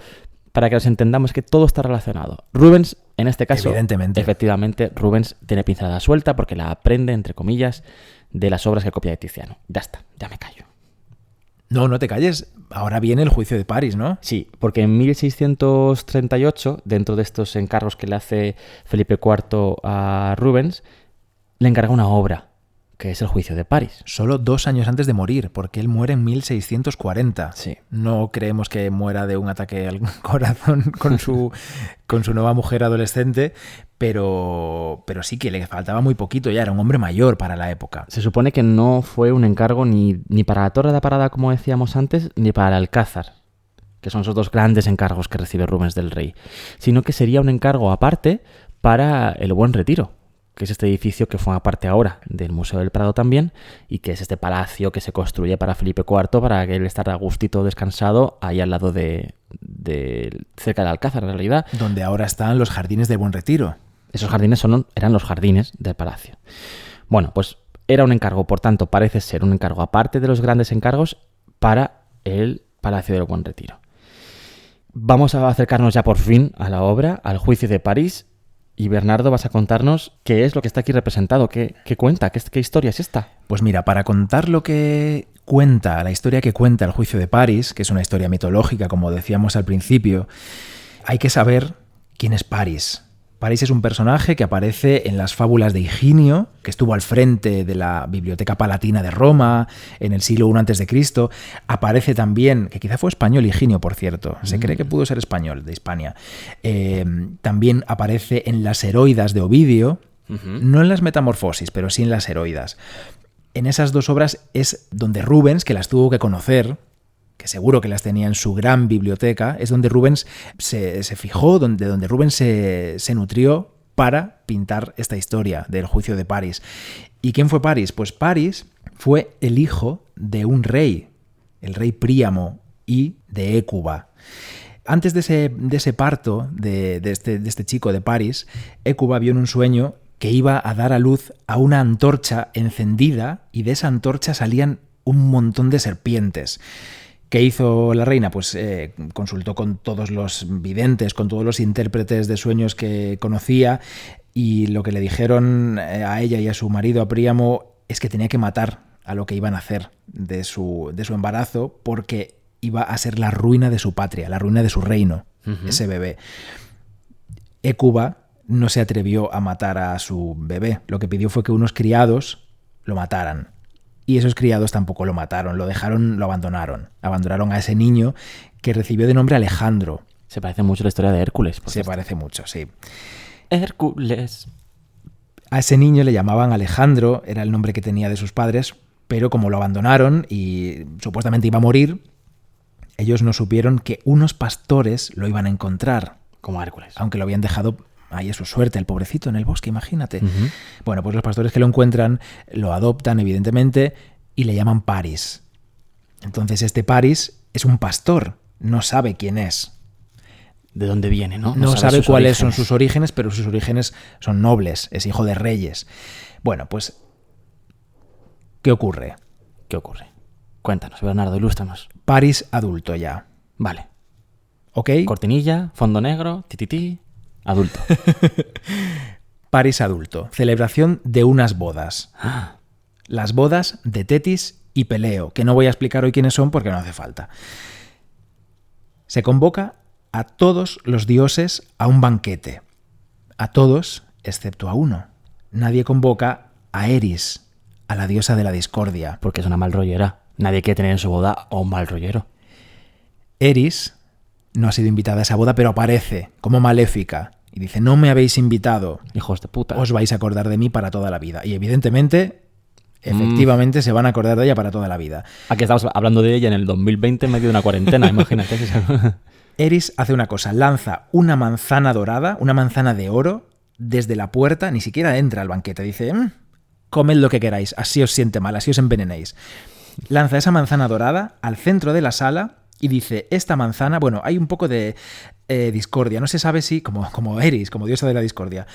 para que nos entendamos que todo está relacionado. Rubens, en este caso, efectivamente, Rubens tiene pincelada suelta porque la aprende, entre comillas, de las obras que copia de Tiziano. Ya está, ya me callo. No te calles. Ahora viene el Juicio de París, ¿no? Sí, porque en 1638, dentro de estos encargos que le hace Felipe IV a Rubens, le encarga una obra, que es el Juicio de París. Solo 2 años antes de morir, porque él muere en 1640. Sí. No creemos que muera de un ataque al corazón con su nueva mujer adolescente, pero sí que le faltaba muy poquito, ya era un hombre mayor para la época. Se supone que no fue un encargo ni para la Torre de la Parada, como decíamos antes, ni para el Alcázar, que son esos 2 grandes encargos que recibe Rubens del Rey, sino que sería un encargo aparte para el Buen Retiro, que es este edificio que forma parte ahora del Museo del Prado también, y que es este palacio que se construye para Felipe IV para que él esté a gustito descansado ahí al lado de cerca del Alcázar, en realidad. Donde ahora están los jardines del Buen Retiro. Esos jardines eran los jardines del palacio. Bueno, pues era un encargo, por tanto, parece ser un encargo aparte de los grandes encargos para el Palacio del Buen Retiro. Vamos a acercarnos ya por fin a la obra, al Juicio de París. Y Bernardo, vas a contarnos qué es lo que está aquí representado, qué cuenta, qué historia es esta. Pues mira, para contar lo que cuenta, la historia que cuenta el Juicio de París, que es una historia mitológica, como decíamos al principio, hay que saber quién es París. París es un personaje que aparece en las fábulas de Higinio, que estuvo al frente de la Biblioteca Palatina de Roma en el siglo I a.C. Aparece también, que quizá fue español Higinio, por cierto, se cree que pudo ser español, de Hispania. También aparece en las Heroidas de Ovidio, no en las Metamorfosis, pero sí en las Heroidas. En esas 2 obras es donde Rubens, que las tuvo que conocer, que seguro que las tenía en su gran biblioteca, es donde Rubens se fijó, donde Rubens se nutrió para pintar esta historia del Juicio de París. ¿Y quién fue París? Pues París fue el hijo de un rey, el rey Príamo y de Hécuba. Antes de ese parto de este chico de París, Hécuba vio en un sueño que iba a dar a luz a una antorcha encendida y de esa antorcha salían un montón de serpientes. ¿Qué hizo la reina? Pues consultó con todos los videntes, con todos los intérpretes de sueños que conocía, y lo que le dijeron a ella y a su marido, a Príamo, es que tenía que matar a lo que iban a hacer de su embarazo, porque iba a ser la ruina de su patria, la ruina de su reino, ese bebé. Hécuba no se atrevió a matar a su bebé. Lo que pidió fue que unos criados lo mataran. Y esos criados tampoco lo mataron, lo abandonaron. Abandonaron a ese niño que recibió de nombre Alejandro. Se parece mucho a la historia de Hércules. Se parece mucho, sí. Hércules. A ese niño le llamaban Alejandro, era el nombre que tenía de sus padres, pero como lo abandonaron y supuestamente iba a morir, ellos no supieron que unos pastores lo iban a encontrar. Como Hércules. Aunque lo habían dejado ahí a su suerte, el pobrecito, en el bosque, imagínate. Bueno, pues los pastores que lo encuentran lo adoptan, evidentemente, y le llaman París. Entonces este París es un pastor, no sabe quién es. ¿De dónde viene, no? No sabe cuáles son sus orígenes, pero sus orígenes son nobles, es hijo de reyes. Bueno, pues, ¿qué ocurre? ¿Qué ocurre? Cuéntanos, Bernardo, ilústranos. París adulto ya. Vale. ¿Ok? Cortinilla, fondo negro, tititi... Adulto. París adulto. Celebración de unas bodas. Las bodas de Tetis y Peleo, que no voy a explicar hoy quiénes son porque no hace falta. Se convoca a todos los dioses a un banquete. A todos, excepto a uno. Nadie convoca a Eris, a la diosa de la discordia. Porque es una mal rollera. Nadie quiere tener en su boda a un mal rollero. Eris no ha sido invitada a esa boda, pero aparece como maléfica y dice: no me habéis invitado, Hijos de puta. os vais a acordar de mí para toda la vida. Y evidentemente, efectivamente, se van a acordar de ella para toda la vida. Aquí estamos hablando de ella en el 2020 en medio de una cuarentena, imagínate. Eris hace una cosa, lanza una manzana dorada, una manzana de oro, desde la puerta, ni siquiera entra al banquete, dice: comed lo que queráis, así os siente mal, así os envenenéis. Lanza esa manzana dorada al centro de la sala y dice: esta manzana, bueno, hay un poco de discordia, no se sabe si, como Eris, como diosa de la discordia,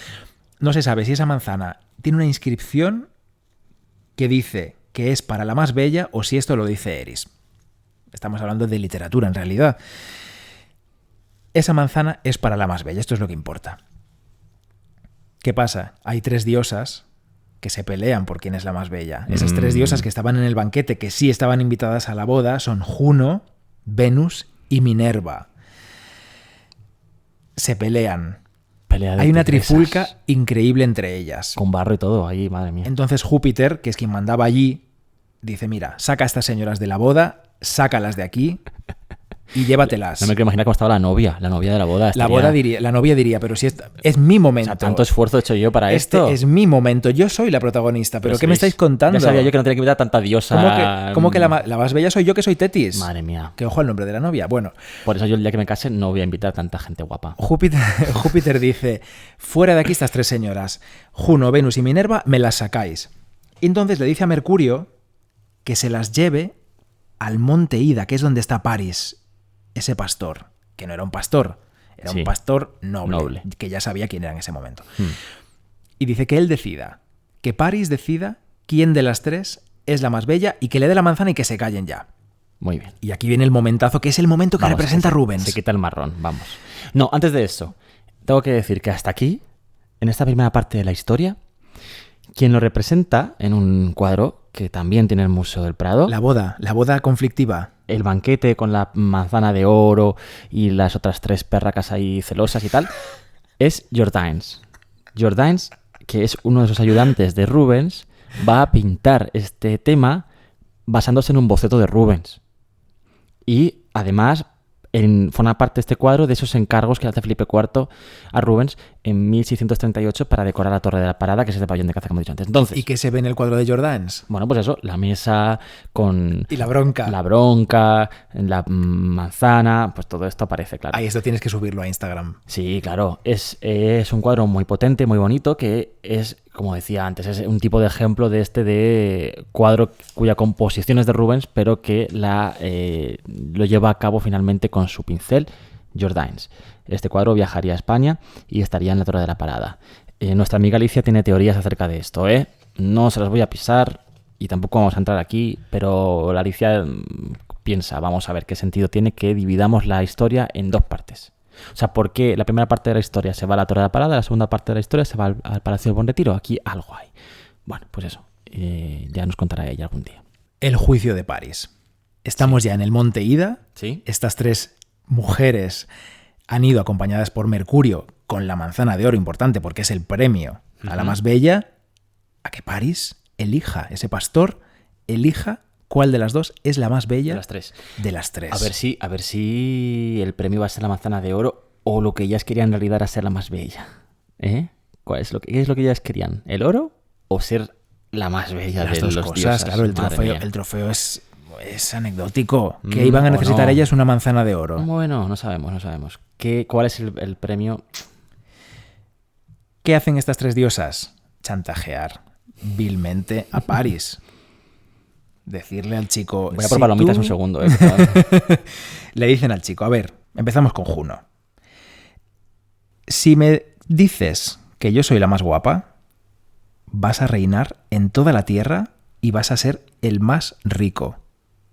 no se sabe si esa manzana tiene una inscripción que dice que es para la más bella o si esto lo dice Eris. Estamos hablando de literatura en realidad. Esa manzana es para la más bella, esto es lo que importa. ¿Qué pasa? Hay 3 diosas que se pelean por quién es la más bella. Esas 3 diosas que estaban en el banquete, que sí estaban invitadas a la boda, son Juno, Venus y Minerva. Se pelean. Hay una trifulca increíble entre ellas. Con barro y todo, ahí, madre mía. Entonces Júpiter, que es quien mandaba allí, dice: mira, saca a estas señoras de la boda, sácalas de aquí y llévatelas. No me quiero imaginar cómo estaba la novia de la boda. La novia diría: pero si es mi momento. O sea, tanto esfuerzo he hecho yo para esto. Es mi momento, yo soy la protagonista, pero ¿qué me estáis contando? Ya sabía yo que no tenía que invitar a tanta diosa. ¿Cómo que la más bella soy yo, que soy Tetis? Madre mía. Que ojo al nombre de la novia. Bueno. Por eso yo el día que me case no voy a invitar a tanta gente guapa. Júpiter dice: fuera de aquí estas 3 señoras, Juno, Venus y Minerva, me las sacáis. Y entonces le dice a Mercurio que se las lleve al monte Ida, que es donde está Paris, ese pastor, que no era un pastor, era un pastor noble, que ya sabía quién era en ese momento. Y dice que él decida, que Paris decida quién de las 3 es la más bella y que le dé la manzana y que se callen ya. Muy bien. Y aquí viene el momentazo, que es el momento que representa Rubens. Se quita el marrón, vamos. No, antes de eso, tengo que decir que hasta aquí, en esta primera parte de la historia, quien lo representa en un cuadro que también tiene el Museo del Prado. La boda conflictiva. El banquete con la manzana de oro y las otras 3 perracas ahí celosas y tal, es Jordaens. Jordaens, que es uno de sus ayudantes de Rubens, va a pintar este tema basándose en un boceto de Rubens. Y además forma parte de este cuadro de esos encargos que hace Felipe IV a Rubens en 1638 para decorar la Torre de la Parada, que es este pabellón de caza, como he dicho antes. Entonces, ¿y qué se ve en el cuadro de Jordaens? Bueno, pues eso, la mesa con... Y la bronca. La bronca, la manzana, pues todo esto aparece, claro. Ahí esto tienes que subirlo a Instagram. Sí, claro. Es un cuadro muy potente, muy bonito, que es, como decía antes, es un tipo de ejemplo de cuadro cuya composición es de Rubens, pero que lo lleva a cabo finalmente con su pincel, Jordaens. Este cuadro viajaría a España y estaría en la Torre de la Parada. Nuestra amiga Alicia tiene teorías acerca de esto, No se las voy a pisar y tampoco vamos a entrar aquí, pero la Alicia piensa, vamos a ver qué sentido tiene que dividamos la historia en 2 partes. O sea, ¿por qué la primera parte de la historia se va a la Torre de la Parada, la segunda parte de la historia se va al Palacio del Buen Retiro? Aquí algo hay. Bueno, pues eso, ya nos contará ella algún día. El juicio de París. Estamos ya en el monte Ida. ¿Sí? Estas 3 mujeres han ido acompañadas por Mercurio con la manzana de oro, importante porque es el premio a la más bella, a que París elija, ese pastor elija cuál de las 2 es la más bella de las 3. De las 3. A ver si el premio va a ser la manzana de oro o lo que ellas querían en realidad era ser la más bella. ¿Qué es lo que ellas querían? ¿El oro o ser la más bella las de dos los cosas? diosas? Claro, el trofeo es anecdótico. ¿Qué iban a necesitar no. ellas? Una manzana de oro. Bueno, no sabemos. ¿Cuál es el premio? ¿Qué hacen estas 3 diosas? Chantajear vilmente a París. Decirle al chico... Voy a por palomitas un segundo. Le dicen al chico: a ver, empezamos con Juno. Si me dices que yo soy la más guapa, vas a reinar en toda la tierra y vas a ser el más rico.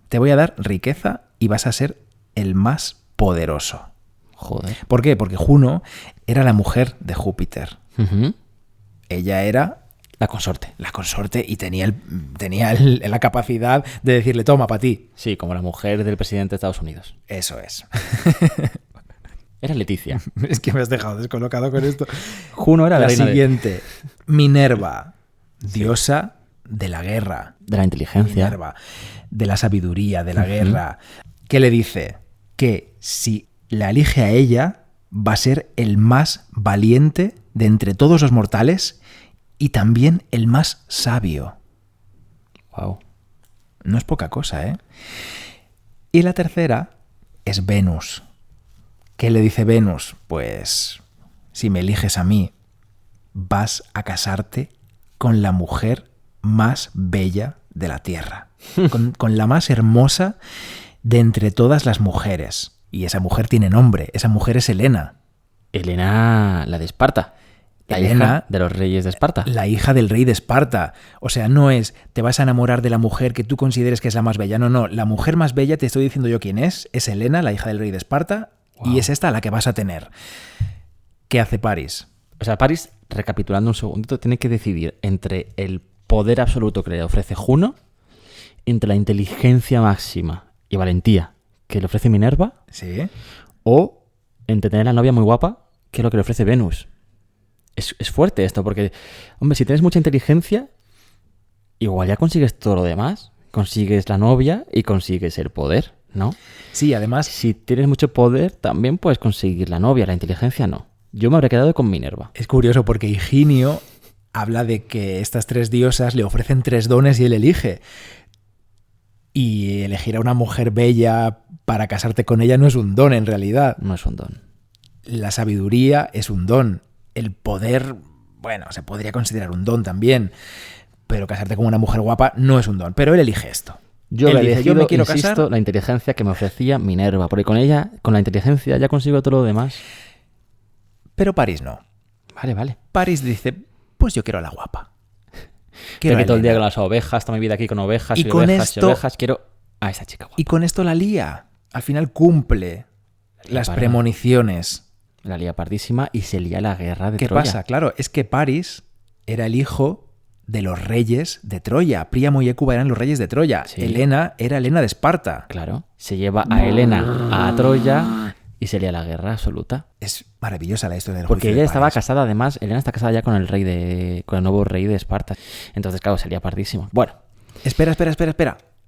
Te voy a dar riqueza y vas a ser el más poderoso. Joder. ¿Por qué? Porque Juno era la mujer de Júpiter. Uh-huh. Ella era la consorte y tenía la capacidad de decirle: toma, para ti. Sí, como la mujer del presidente de Estados Unidos. Eso es. Era Leticia. Es que me has dejado descolocado con esto. Juno era la reina siguiente. Minerva, diosa de la guerra. De la inteligencia. Minerva, de la sabiduría, de la guerra. ¿Qué le dice? que si la elige a ella, va a ser el más valiente de entre todos los mortales y también el más sabio. Wow. No es poca cosa, ¿eh? Y la tercera es Venus. ¿Qué le dice Venus? Pues, si me eliges a mí, vas a casarte con la mujer más bella de la Tierra. Con la más hermosa de entre todas las mujeres. Y esa mujer tiene nombre. Esa mujer es Helena. Helena, la de Esparta. La Helena, hija de los reyes de Esparta. La hija del rey de Esparta. O sea, no es te vas a enamorar de la mujer que tú consideres que es la más bella. No, no. La mujer más bella, te estoy diciendo yo quién es. Es Helena, la hija del rey de Esparta. Wow. Y es esta la que vas a tener. ¿Qué hace París? O sea, París, recapitulando un segundito, tiene que decidir entre el poder absoluto que le ofrece Juno, entre la inteligencia máxima y valentía que le ofrece Minerva, ¿sí? O entre tener a la novia muy guapa, que es lo que le ofrece Venus. Es fuerte esto, porque, hombre, si tienes mucha inteligencia, igual ya consigues todo lo demás. Consigues la novia y consigues el poder, ¿no? Sí, además... Si tienes mucho poder, también puedes conseguir la novia, la inteligencia no. Yo me habría quedado con Minerva. Es curioso porque Higinio habla de que estas tres diosas le ofrecen 3 dones y él elige. Y elegir a una mujer bella para casarte con ella no es un don en realidad. No es un don. La sabiduría es un don. El poder, bueno, se podría considerar un don también. Pero casarte con una mujer guapa no es un don. Pero él elige esto. Yo me quiero casar, la inteligencia que me ofrecía Minerva. Porque con ella, con la inteligencia, ya consigo todo lo demás. Pero París no. Vale. París dice, pues yo quiero a la guapa. Quiero que todo el día con las ovejas, toda mi vida aquí con ovejas y ovejas, quiero a esa chica guapa. Y con esto la lía. Al final cumple las premoniciones. La lía pardísima y se lía la guerra de Troya. ¿Qué pasa? Claro, es que París era el hijo de los reyes de Troya. Príamo y Hécuba eran los reyes de Troya. Sí. Helena era Helena de Esparta. Claro. Se lleva a Helena a Troya y se lía la guerra absoluta. Es maravillosa la historia del Porque juicio ella de estaba París. casada, además, Helena está casada ya con el nuevo rey de Esparta. Entonces, claro, sería pardísimo. Bueno. Espera.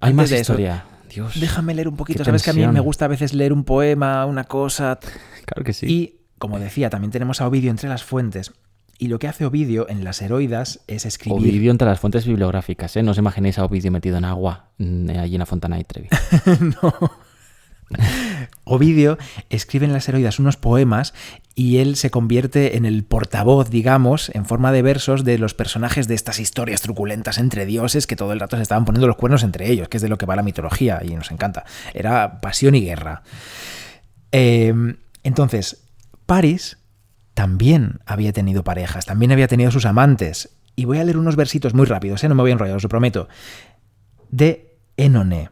Hay más historia. Dios. Déjame leer un poquito. Sabes que a mí me gusta a veces leer un poema, una cosa. Claro que sí. Y, como decía, también tenemos a Ovidio entre las fuentes. Y lo que hace Ovidio en las Heroidas es escribir... Ovidio entre las fuentes bibliográficas, ¿eh? No os imaginéis a Ovidio metido en agua allí en la Fontana de Trevi. No. Ovidio escribe en las Heroidas unos poemas y él se convierte en el portavoz, digamos, en forma de versos de los personajes de estas historias truculentas entre dioses que todo el rato se estaban poniendo los cuernos entre ellos, que es de lo que va la mitología y nos encanta. Era pasión y guerra. Entonces, París también había tenido parejas, también había tenido sus amantes. Y voy a leer unos versitos muy rápidos, no me voy a enrollar, os lo prometo. De Énone,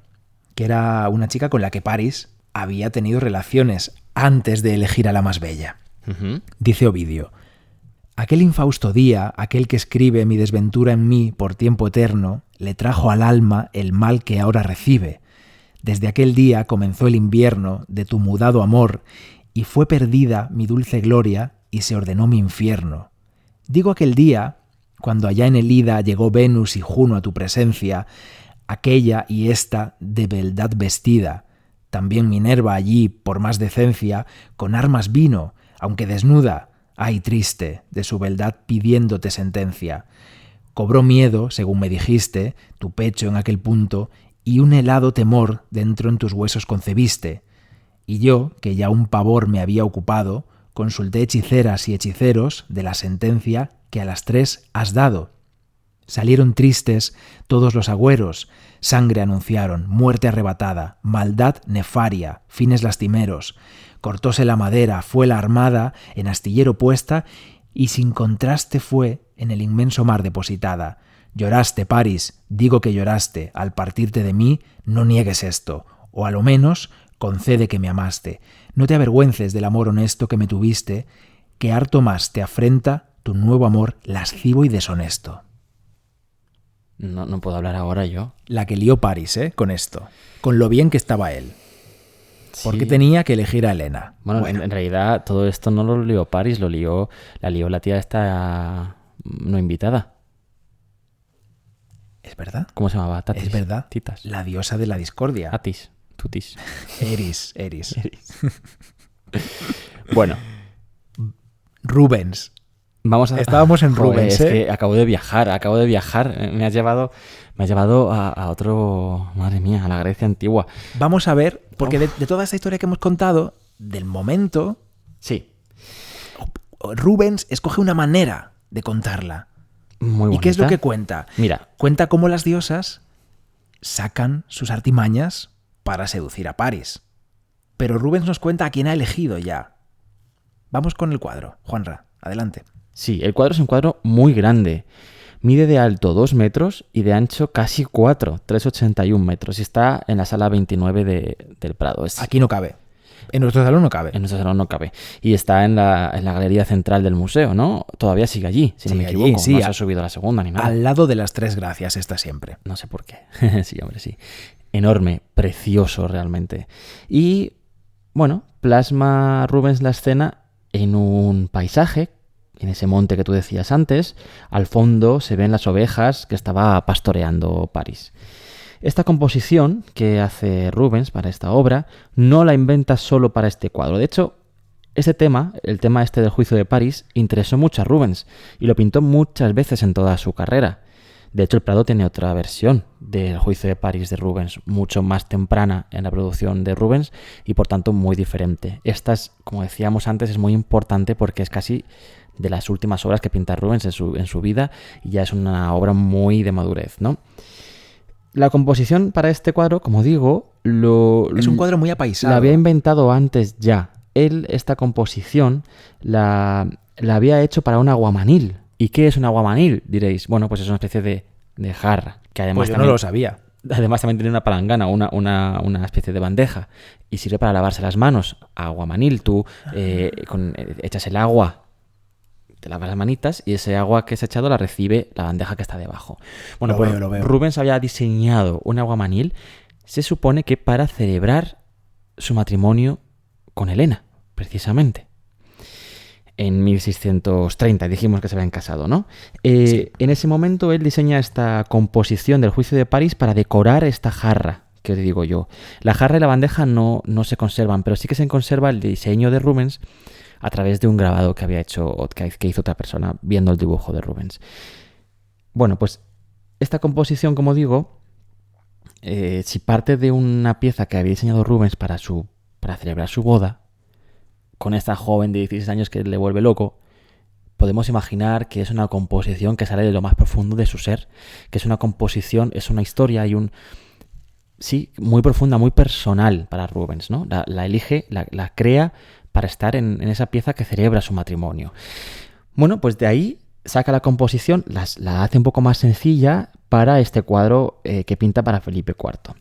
que era una chica con la que París había tenido relaciones antes de elegir a la más bella. Uh-huh. Dice Ovidio: aquel infausto día, aquel que escribe mi desventura en mí por tiempo eterno, le trajo al alma el mal que ahora recibe. Desde aquel día comenzó el invierno de tu mudado amor, y fue perdida mi dulce gloria, y se ordenó mi infierno. Digo aquel día, cuando allá en el Ida llegó Venus y Juno a tu presencia, aquella y esta de beldad vestida, también Minerva allí, por más decencia, con armas vino, aunque desnuda, ay triste, de su beldad pidiéndote sentencia. Cobró miedo, según me dijiste, tu pecho en aquel punto, y un helado temor dentro en tus huesos concebiste. Y yo, que ya un pavor me había ocupado, consulté hechiceras y hechiceros de la sentencia que a las 3 has dado. Salieron tristes todos los agüeros, sangre anunciaron, muerte arrebatada, maldad nefaria, fines lastimeros. Cortóse la madera, fue la armada en astillero puesta y sin contraste fue en el inmenso mar depositada. Lloraste, París, digo que lloraste, al partirte de mí, no niegues esto, o a lo menos concede que me amaste. No te avergüences del amor honesto que me tuviste, que harto más te afrenta tu nuevo amor lascivo y deshonesto. No puedo hablar ahora yo. La que lió París, con esto, con lo bien que estaba él. Sí. Porque tenía que elegir a Helena. Bueno. En realidad todo esto no lo lió París, la lió la tía esta no invitada. ¿Es verdad? ¿Cómo se llamaba? Tatis. Es verdad. Titas. La diosa de la discordia. Atis. Tutis. Eris. Bueno, Rubens. vamos a... Estábamos en Joder, Rubens, es que acabo de viajar. Me has llevado a otro... Madre mía, a la Grecia antigua. Vamos a ver, porque de toda esta historia que hemos contado, del momento, Sí, Rubens escoge una manera de contarla. muy bonita. ¿Y qué es lo que cuenta? Mira, Cuenta cómo las diosas sacan sus artimañas para seducir a Paris. Pero Rubens nos cuenta a quién ha elegido ya. Vamos con el cuadro. Juanra, adelante. sí, el cuadro es un cuadro muy grande. Mide de alto 2 metros y de ancho casi 4, 3,81 metros. Y está en la sala 29 del Prado. Aquí no cabe. En nuestro salón no cabe. En nuestro salón no cabe. Y está en la galería central del museo, ¿no? Todavía sigue allí, si no me Sigue allí, equivoco. sí, No se ha subido a la segunda ni nada. Al lado de las Tres Gracias está siempre. No sé por qué. Sí, hombre, sí. Enorme, precioso realmente. Y, bueno, plasma Rubens la escena en un paisaje, en ese monte que tú decías antes. Al fondo se ven las ovejas que estaba pastoreando París. Esta composición que hace Rubens para esta obra no la inventa solo para este cuadro. De hecho, este tema, el tema este del juicio de París, interesó mucho a Rubens y lo pintó muchas veces en toda su carrera. De hecho, el Prado tiene otra versión del juicio de París de Rubens, mucho más temprana en la producción de Rubens y por tanto muy diferente. Esta, como decíamos antes, es muy importante porque es casi de las últimas obras que pinta Rubens en su vida y ya es una obra muy de madurez, ¿no? La composición para este cuadro, como digo, Es un cuadro muy apaisado. la había inventado antes ya. Él, esta composición, la había hecho para un aguamanil. ¿Y qué es un aguamanil? Diréis. Bueno, pues es una especie de jarra. Que además Pues yo también, no lo sabía. además también tiene una palangana, una especie de bandeja. Y sirve para lavarse las manos. Aguamanil, tú echas el agua, te lavas las manitas y ese agua que se ha echado la recibe la bandeja que está debajo. Bueno, pues Lo veo. Rubens había diseñado un aguamanil, se supone que para celebrar su matrimonio con Helena, precisamente. En 1630 dijimos que se habían casado, ¿no? Sí. En ese momento él diseña esta composición del juicio de París para decorar esta jarra, que digo yo. La jarra y la bandeja no se conservan, pero sí que se conserva el diseño de Rubens a través de un grabado que había hecho, que hizo otra persona viendo el dibujo de Rubens. Bueno, pues esta composición, como digo, si parte de una pieza que había diseñado Rubens para celebrar su boda, con esta joven de 16 años que le vuelve loco, podemos imaginar que es una composición que sale de lo más profundo de su ser, que es una composición, es una historia y sí, muy profunda, muy personal para Rubens, ¿no? La elige, la crea para estar en esa pieza que celebra su matrimonio. Bueno, pues de ahí saca la composición, la hace un poco más sencilla para este cuadro que pinta para Felipe IV.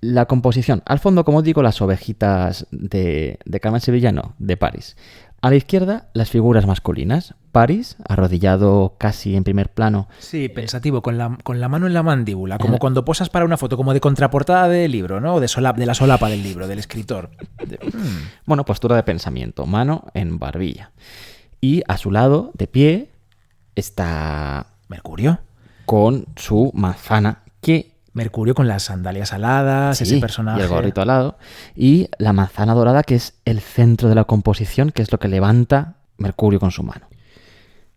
La composición, al fondo, como digo, las ovejitas de Carmen Sevillano, de París. A la izquierda, las figuras masculinas. París, arrodillado casi en primer plano. Sí, pensativo, con la mano en la mandíbula, como cuando posas para una foto, como de contraportada del libro, ¿no? O de la solapa del libro, del escritor. Bueno, postura de pensamiento, mano en barbilla. Y a su lado, de pie, está Mercurio. con su manzana, Mercurio con las sandalias aladas, sí, ese personaje. y el gorrito al lado. Y la manzana dorada, que es el centro de la composición, que es lo que levanta Mercurio con su mano.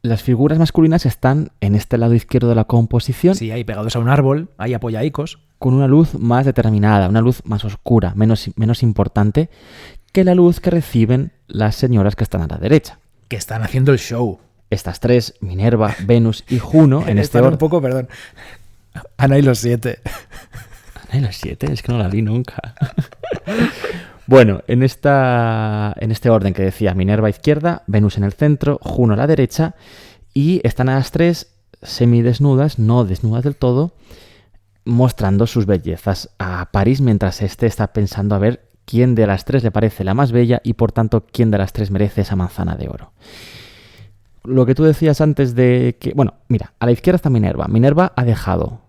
Las figuras masculinas están en este lado izquierdo de la composición. Sí, ahí pegados a un árbol, ahí apoyaicos. Con una luz más determinada, una luz más oscura, menos importante que la luz que reciben las señoras que están a la derecha. Que están haciendo el show. Estas tres, Minerva, Venus y Juno, en este Están orden. un poco, perdón. Ana y los 7. Ana y los 7, es que no la vi nunca. Bueno, en este orden que decía, Minerva a izquierda, Venus en el centro, Juno a la derecha, y están a las tres semidesnudas, no desnudas del todo, mostrando sus bellezas a París, mientras este está pensando a ver quién de las tres le parece la más bella y por tanto quién de las tres merece esa manzana de oro. Lo que tú decías antes de que... Bueno, mira, a la izquierda está Minerva. Minerva ha dejado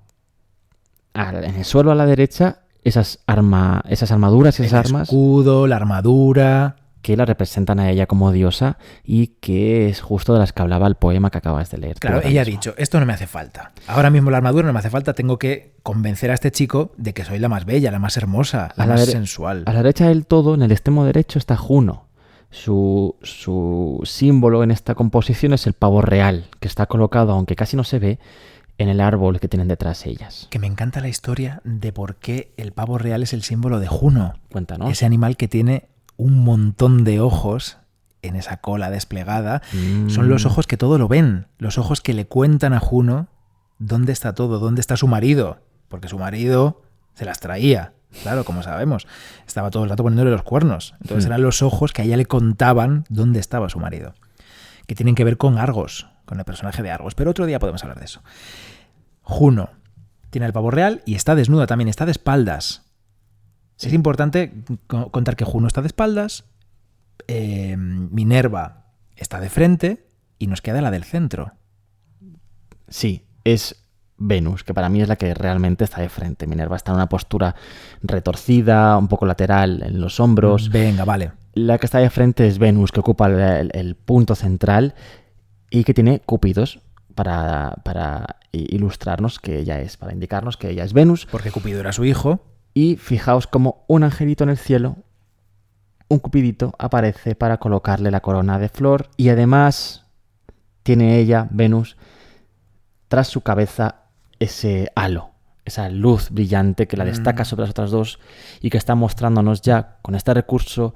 en el suelo a la derecha esas armaduras y esas armas. El escudo, la armadura. que la representan a ella como diosa y que es justo de las que hablaba el poema que acabas de leer. Claro, ella ha dicho, esto no me hace falta. Ahora mismo la armadura no me hace falta, tengo que convencer a este chico de que soy la más bella, la más hermosa, la más sensual. A la derecha del todo, en el extremo derecho, está Juno. Su símbolo en esta composición es el pavo real, que está colocado, aunque casi no se ve, en el árbol que tienen detrás ellas. Que me encanta la historia de por qué el pavo real es el símbolo de Juno. Cuéntanos. Ese animal que tiene un montón de ojos en esa cola desplegada. Son los ojos que todo lo ven, los ojos que le cuentan a Juno dónde está todo, dónde está su marido, porque su marido se las traía, claro, como sabemos, estaba todo el rato poniéndole los cuernos. Entonces eran los ojos que a ella le contaban dónde estaba su marido, que tienen que ver con Argos, con el personaje de Argos, pero otro día podemos hablar de eso. Juno tiene el pavo real y está desnuda también, está de espaldas. Sí. Es importante contar que Juno está de espaldas, Minerva está de frente y nos queda la del centro. Sí, es Venus, que para mí es la que realmente está de frente. Minerva está en una postura retorcida, un poco lateral en los hombros. Venga, vale. La que está de frente es Venus, que ocupa el punto central y que tiene cúpidos para ilustrarnos que ella es, para indicarnos que ella es Venus. Porque Cupido era su hijo. Y fijaos como un angelito en el cielo, un cupidito, aparece para colocarle la corona de flor y además tiene ella, Venus, tras su cabeza ese halo, esa luz brillante que la destaca sobre las otras dos y que está mostrándonos ya con este recurso,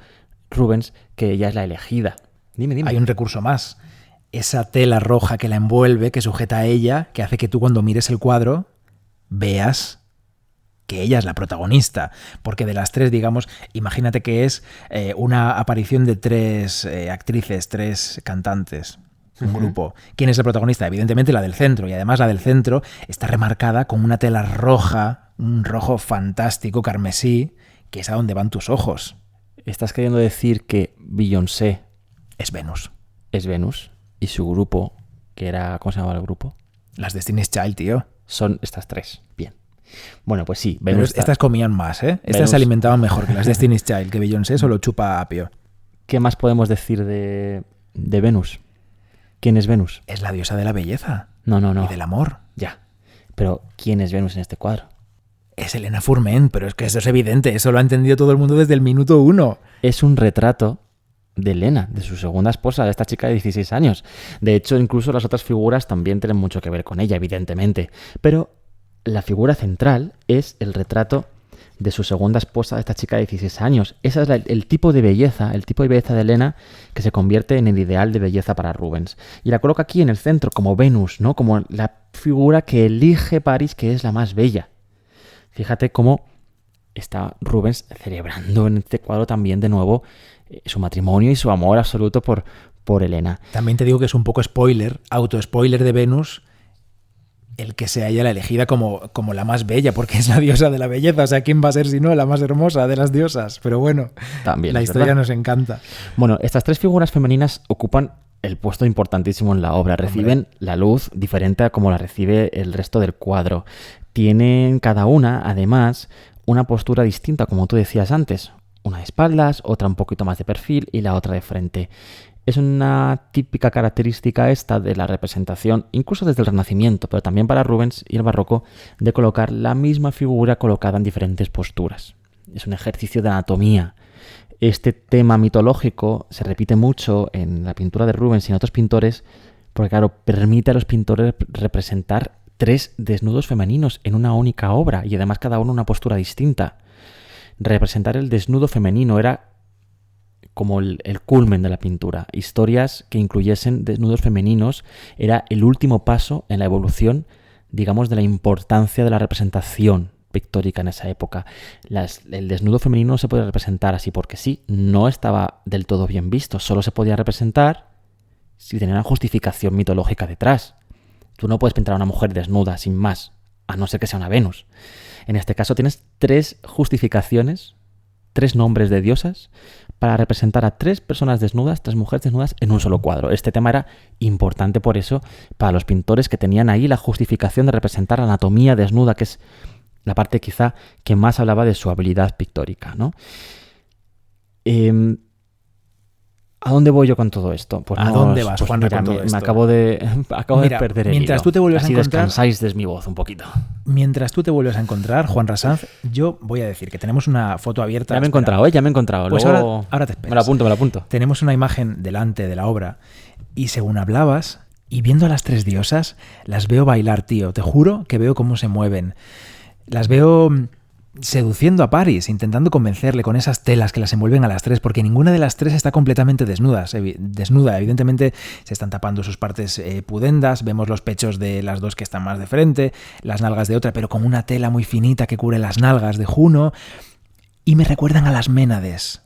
Rubens, que ella es la elegida. Dime. Hay un recurso más. Esa tela roja que la envuelve, que sujeta a ella, que hace que tú cuando mires el cuadro veas que ella es la protagonista, porque de las tres, digamos, imagínate que es una aparición de tres actrices, tres cantantes, un grupo. ¿Quién es el protagonista? Evidentemente la del centro, y además la del centro está remarcada con una tela roja, un rojo fantástico, carmesí, que es a donde van tus ojos. ¿Estás queriendo decir que Beyoncé es Venus? Es Venus, y su grupo, que era, ¿cómo se llamaba el grupo? Las Destiny's Child, tío. Son estas tres, bien. Bueno, pues sí, Venus. Pero estas comían más, ¿eh? Estas Venus se alimentaban mejor que las Destiny's Child, que Beyoncé solo chupa apio. ¿Qué más podemos decir de Venus? ¿Quién es Venus? Es la diosa de la belleza. No. Y del amor. Ya. Pero ¿quién es Venus en este cuadro? Es Helena Fourment, pero es que eso es evidente. Eso lo ha entendido todo el mundo desde el minuto 1. Es un retrato de Helena, de su segunda esposa, de esta chica de 16 años. De hecho, incluso las otras figuras también tienen mucho que ver con ella, evidentemente. Pero la figura central es el retrato de su segunda esposa, de esta chica de 16 años. Ese es el tipo de belleza de Helena que se convierte en el ideal de belleza para Rubens. Y la coloca aquí en el centro como Venus, ¿no? Como la figura que elige París, que es la más bella. Fíjate cómo está Rubens celebrando en este cuadro también de nuevo su matrimonio y su amor absoluto por Helena. También te digo que es un poco spoiler, auto-spoiler de Venus, el que sea ella la elegida como la más bella, porque es la diosa de la belleza. O sea, ¿quién va a ser si no la más hermosa de las diosas? Pero bueno, también la historia ¿verdad? Nos encanta. Bueno, estas tres figuras femeninas ocupan el puesto importantísimo en la obra. Reciben la luz diferente a como la recibe el resto del cuadro. Tienen cada una, además, una postura distinta, como tú decías antes. Una de espaldas, otra un poquito más de perfil y la otra de frente. Es una típica característica esta de la representación, incluso desde el Renacimiento, pero también para Rubens y el Barroco, de colocar la misma figura colocada en diferentes posturas. Es un ejercicio de anatomía. Este tema mitológico se repite mucho en la pintura de Rubens y en otros pintores, porque claro, permite a los pintores representar tres desnudos femeninos en una única obra y además cada uno una postura distinta. Representar el desnudo femenino era como el culmen de la pintura. Historias que incluyesen desnudos femeninos era el último paso en la evolución, digamos, de la importancia de la representación pictórica en esa época. El desnudo femenino no se podía representar así porque sí, no estaba del todo bien visto, solo se podía representar si tenía una justificación mitológica detrás. Tú no puedes pintar a una mujer desnuda sin más, a no ser que sea una Venus. En este caso tienes tres justificaciones, tres nombres de diosas para representar a tres personas desnudas, tres mujeres desnudas en un solo cuadro. Este tema era importante por eso para los pintores que tenían ahí la justificación de representar la anatomía desnuda, que es la parte quizá que más hablaba de su habilidad pictórica, ¿no? ¿A dónde voy yo con todo esto? Pues ¿A dónde vas, Juanra, con todo esto? Me acabo de perder el mientras hilo. Tú te vuelves Así a encontrar, descansáis de mi voz un poquito. Mientras tú te vuelves a encontrar, Juanra Sanz, yo voy a decir que tenemos una foto abierta. Ya me he encontrado, ya me he encontrado. Pues luego... ahora te esperas. Me lo apunto. Tenemos una imagen delante de la obra y según hablabas y viendo a las tres diosas, las veo bailar, tío. Te juro que veo cómo se mueven. Las veo seduciendo a Paris, intentando convencerle con esas telas que las envuelven a las tres, porque ninguna de las tres está completamente desnuda. Evidentemente se están tapando sus partes pudendas, vemos los pechos de las dos que están más de frente, las nalgas de otra, pero con una tela muy finita que cubre las nalgas de Juno, y me recuerdan a las Ménades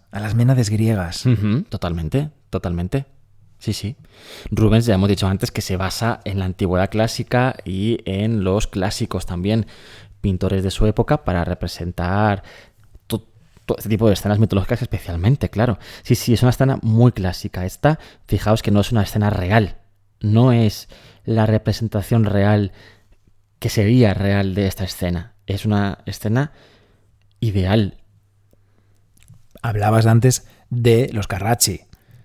griegas. Totalmente. Sí. Rubens, ya hemos dicho antes que se basa en la antigüedad clásica y en los clásicos también, pintores de su época, para representar todo este tipo de escenas mitológicas especialmente, claro. Sí, es una escena muy clásica. Esta, fijaos que no es una escena real, no es la representación real que sería real de esta escena, es una escena ideal. Hablabas antes de los Carracci.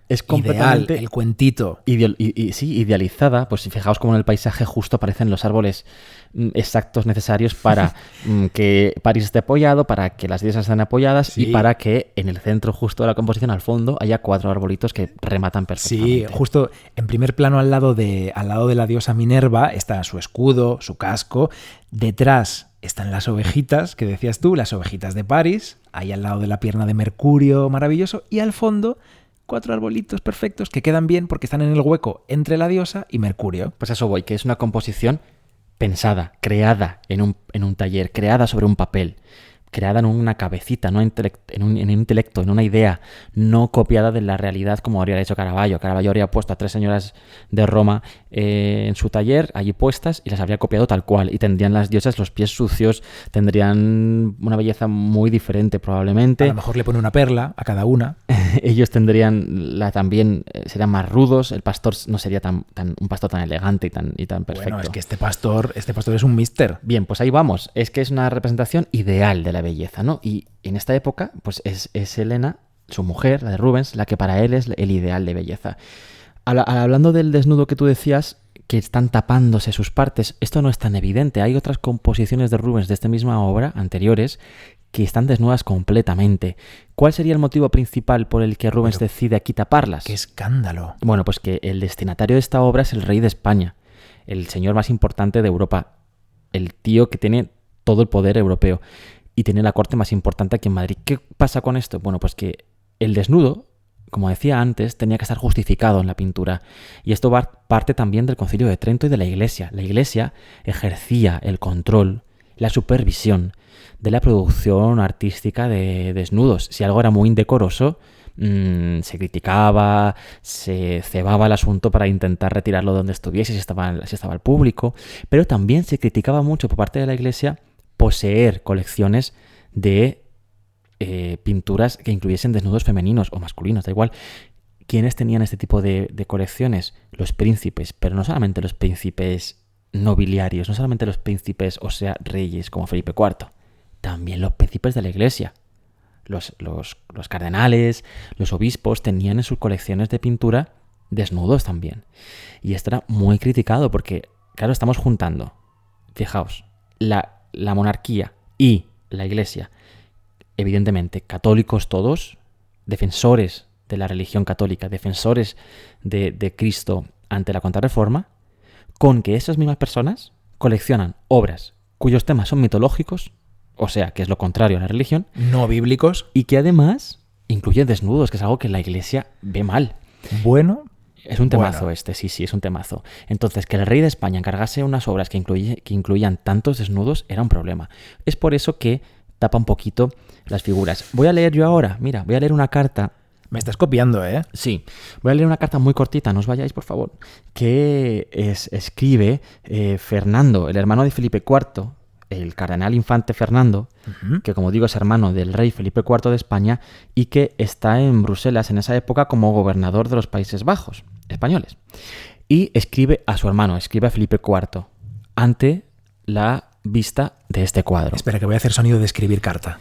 Es completamente ideal, el cuentito. Idealizada. Pues fijaos cómo en el paisaje justo aparecen los árboles exactos necesarios para que París esté apoyado, para que las diosas estén apoyadas y para que en el centro justo de la composición, al fondo, haya 4 arbolitos que rematan perfectamente. Sí, justo en primer plano al lado de la diosa Minerva está su escudo, su casco. Detrás están las ovejitas, que decías tú, las ovejitas de París, ahí al lado de la pierna de Mercurio maravilloso, y al fondo 4 arbolitos perfectos que quedan bien porque están en el hueco entre la diosa y Mercurio. Pues a eso voy, que es una composición pensada, creada en un taller, creada sobre un papel, creada en una cabecita, no en un intelecto, en una idea, no copiada de la realidad como habría hecho Caravaggio. Caravaggio habría puesto a 3 señoras de Roma en su taller, allí puestas, y las habría copiado tal cual. Y tendrían las diosas los pies sucios, tendrían una belleza muy diferente probablemente. A lo mejor le pone una perla a cada una. Ellos serían más rudos, el pastor no sería un pastor tan elegante y tan perfecto. Bueno, es que este pastor es un mister. Bien, pues ahí vamos. Es que es una representación ideal de la belleza, ¿no? Y en esta época, pues es Helena, su mujer, la de Rubens, la que para él es el ideal de belleza. Hablando del desnudo que tú decías, que están tapándose sus partes, esto no es tan evidente. Hay otras composiciones de Rubens de esta misma obra, anteriores, que están desnudas completamente. ¿Cuál sería el motivo principal por el que Rubens decide aquí taparlas? ¡Qué escándalo! Bueno, pues que el destinatario de esta obra es el rey de España, el señor más importante de Europa, el tío que tiene todo el poder europeo y tiene la corte más importante aquí en Madrid. ¿Qué pasa con esto? Bueno, pues que el desnudo, como decía antes, tenía que estar justificado en la pintura. Y esto parte también del Concilio de Trento y de la Iglesia. La Iglesia ejercía el control, la supervisión de la producción artística de desnudos. Si algo era muy indecoroso, se criticaba, se cebaba el asunto para intentar retirarlo de donde estuviese si estaba el público, pero también se criticaba mucho por parte de la Iglesia poseer colecciones de pinturas que incluyesen desnudos femeninos o masculinos, da igual. ¿Quiénes tenían este tipo de colecciones? Los príncipes, pero no solamente los príncipes nobiliarios, no solamente los príncipes, o sea, reyes como Felipe IV, también los príncipes de la Iglesia. Los cardenales, los obispos tenían en sus colecciones de pintura desnudos también. Y esto era muy criticado porque, claro, estamos juntando, fijaos, la monarquía y la Iglesia, evidentemente católicos todos, defensores de la religión católica, defensores de Cristo ante la Contrarreforma, con que esas mismas personas coleccionan obras cuyos temas son mitológicos, o sea, que es lo contrario a la religión, no bíblicos, y que además incluyen desnudos, que es algo que la Iglesia ve mal. Bueno, es un temazo sí, es un temazo. Entonces, que el rey de España encargase unas obras que incluían tantos desnudos era un problema. Es por eso que tapa un poquito las figuras. Voy a leer yo ahora, mira, voy a leer una carta. Me estás copiando, ¿eh? Sí, voy a leer una carta muy cortita, no os vayáis, por favor, que escribe Fernando, el hermano de Felipe IV, el cardenal infante Fernando, que como digo es hermano del rey Felipe IV de España y que está en Bruselas en esa época como gobernador de los Países Bajos españoles. Y escribe a su hermano, escribe a Felipe IV, ante la vista de este cuadro. Espera, que voy a hacer sonido de escribir carta.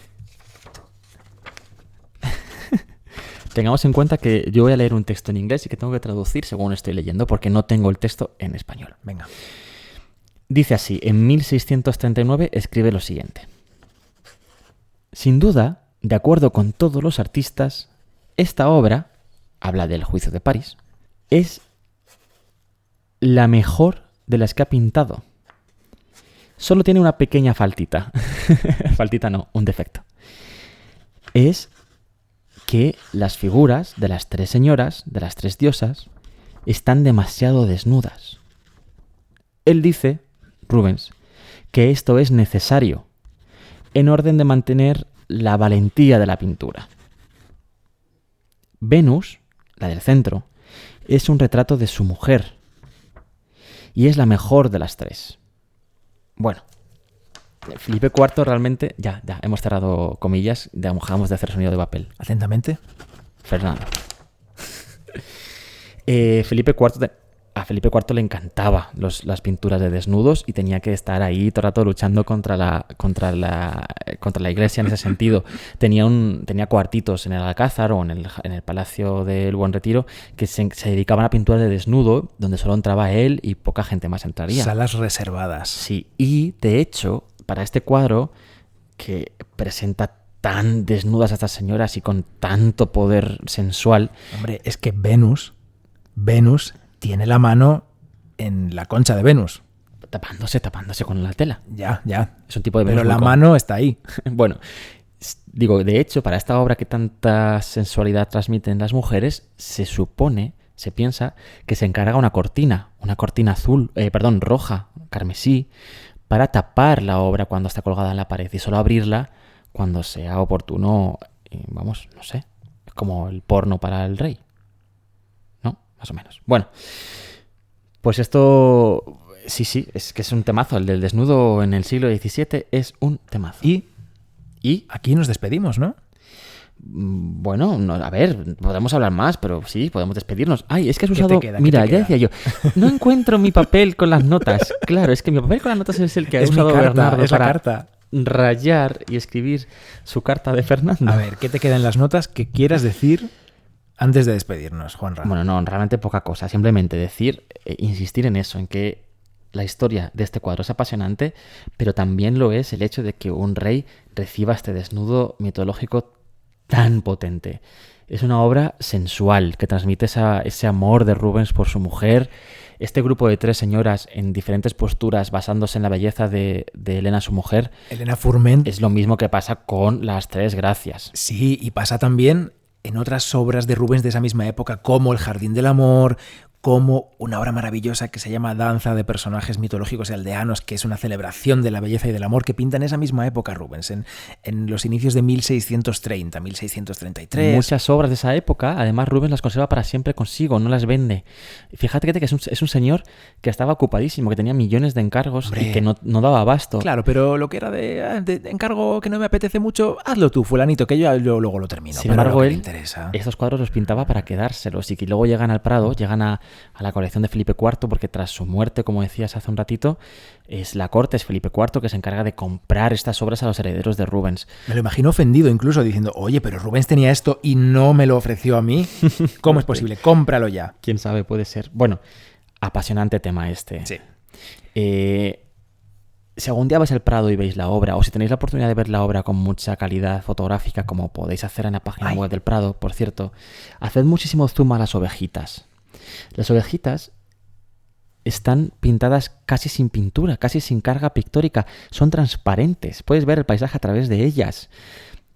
tengamos en cuenta que yo voy a leer un texto en inglés y que tengo que traducir según estoy leyendo, porque no tengo el texto en español. Venga. Dice así, en 1639 escribe lo siguiente. Sin duda, de acuerdo con todos los artistas, esta obra, habla del Juicio de París, es la mejor de las que ha pintado. Solo tiene una pequeña faltita. Faltita no, un defecto. Es que las figuras de las tres señoras, de las tres diosas, están demasiado desnudas. Él dice, Rubens, que esto es necesario en orden de mantener la valentía de la pintura. Venus, la del centro, es un retrato de su mujer y es la mejor de las tres. Bueno, Felipe IV realmente... Ya, hemos cerrado comillas, dejamos de hacer sonido de papel. Atentamente. Fernando. A Felipe IV le encantaba las pinturas de desnudos y tenía que estar ahí todo el rato luchando contra la iglesia en ese sentido. Tenía cuartitos en el Alcázar o en el Palacio del Buen Retiro que se dedicaban a pinturas de desnudo, donde solo entraba él y poca gente más entraría. Salas reservadas. Sí, y de hecho, para este cuadro que presenta tan desnudas a estas señoras y con tanto poder sensual... Hombre, es que Venus tiene la mano en la concha de Venus. Tapándose con la tela. Ya. Es un tipo de Venus. Pero la mano está ahí. Bueno, digo, de hecho, para esta obra que tanta sensualidad transmiten las mujeres, se piensa que se encarga una cortina roja, carmesí, para tapar la obra cuando está colgada en la pared y solo abrirla cuando sea oportuno, no sé, es como el porno para el rey. Más o menos. Bueno, pues esto, sí, es que es un temazo. El del desnudo en el siglo XVII es un temazo. Y aquí nos despedimos, ¿no? Bueno, a ver, podemos hablar más, pero sí, podemos despedirnos. Ay, es que has ¿Qué usado... te queda? Mira, ya decía yo, no encuentro mi papel con las notas. Claro, es que mi papel con las notas es el que ha usado Bernardo para rayar y escribir su carta de Fernando. A ver, ¿qué te queda en las notas que quieras decir antes de despedirnos, Juanra? Bueno, no, realmente poca cosa. Simplemente insistir en eso, en que la historia de este cuadro es apasionante, pero también lo es el hecho de que un rey reciba este desnudo mitológico tan potente. Es una obra sensual que transmite ese amor de Rubens por su mujer. Este grupo de tres señoras en diferentes posturas basándose en la belleza de Helena, su mujer. Helena Furment. Es lo mismo que pasa con las tres gracias. Sí, y pasa también en otras obras de Rubens de esa misma época, como El Jardín del Amor, como una obra maravillosa que se llama Danza de personajes mitológicos aldeanos, que es una celebración de la belleza y del amor que pinta en esa misma época Rubens, en los inicios de 1630, 1633. Muchas obras de esa época, además Rubens las conserva para siempre consigo, no las vende. Fíjate que es un señor que estaba ocupadísimo, que tenía millones de encargos. Hombre, y que no daba abasto. Claro, pero lo que era de encargo que no me apetece mucho, hazlo tú, fulanito, que yo luego lo termino. Sin embargo, él estos cuadros los pintaba para quedárselos y que luego llegan al Prado, llegan a la colección de Felipe IV, porque tras su muerte, como decías hace un ratito, es Felipe IV que se encarga de comprar estas obras a los herederos de Rubens. Me lo imagino ofendido incluso, diciendo, oye, pero Rubens tenía esto y no me lo ofreció a mí. ¿Cómo es posible? Cómpralo ya. ¿Quién sabe? Puede ser. Bueno, apasionante tema este. Sí. Si algún día vais al Prado y veis la obra, o si tenéis la oportunidad de ver la obra con mucha calidad fotográfica, como podéis hacer en la página web del Prado, por cierto, haced muchísimo zoom a las ovejitas. Las ovejitas están pintadas casi sin pintura, casi sin carga pictórica. Son transparentes. Puedes ver el paisaje a través de ellas.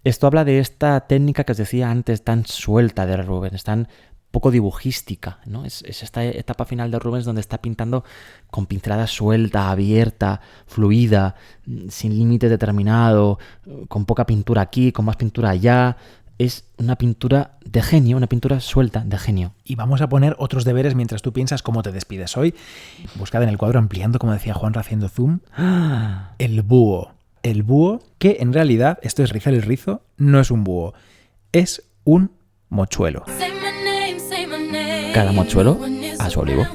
Esto habla de esta técnica que os decía antes, tan suelta de Rubens, tan poco dibujística, ¿no? Es esta etapa final de Rubens donde está pintando con pincelada suelta, abierta, fluida, sin límite determinado, con poca pintura aquí, con más pintura allá. Es una pintura de genio, una pintura suelta de genio. Y vamos a poner otros deberes mientras tú piensas cómo te despides hoy. Buscad en el cuadro, ampliando, como decía Juanra haciendo zoom, el búho. El búho, que en realidad, esto es rizar el rizo, no es un búho, es un mochuelo. Cada mochuelo a su olivo.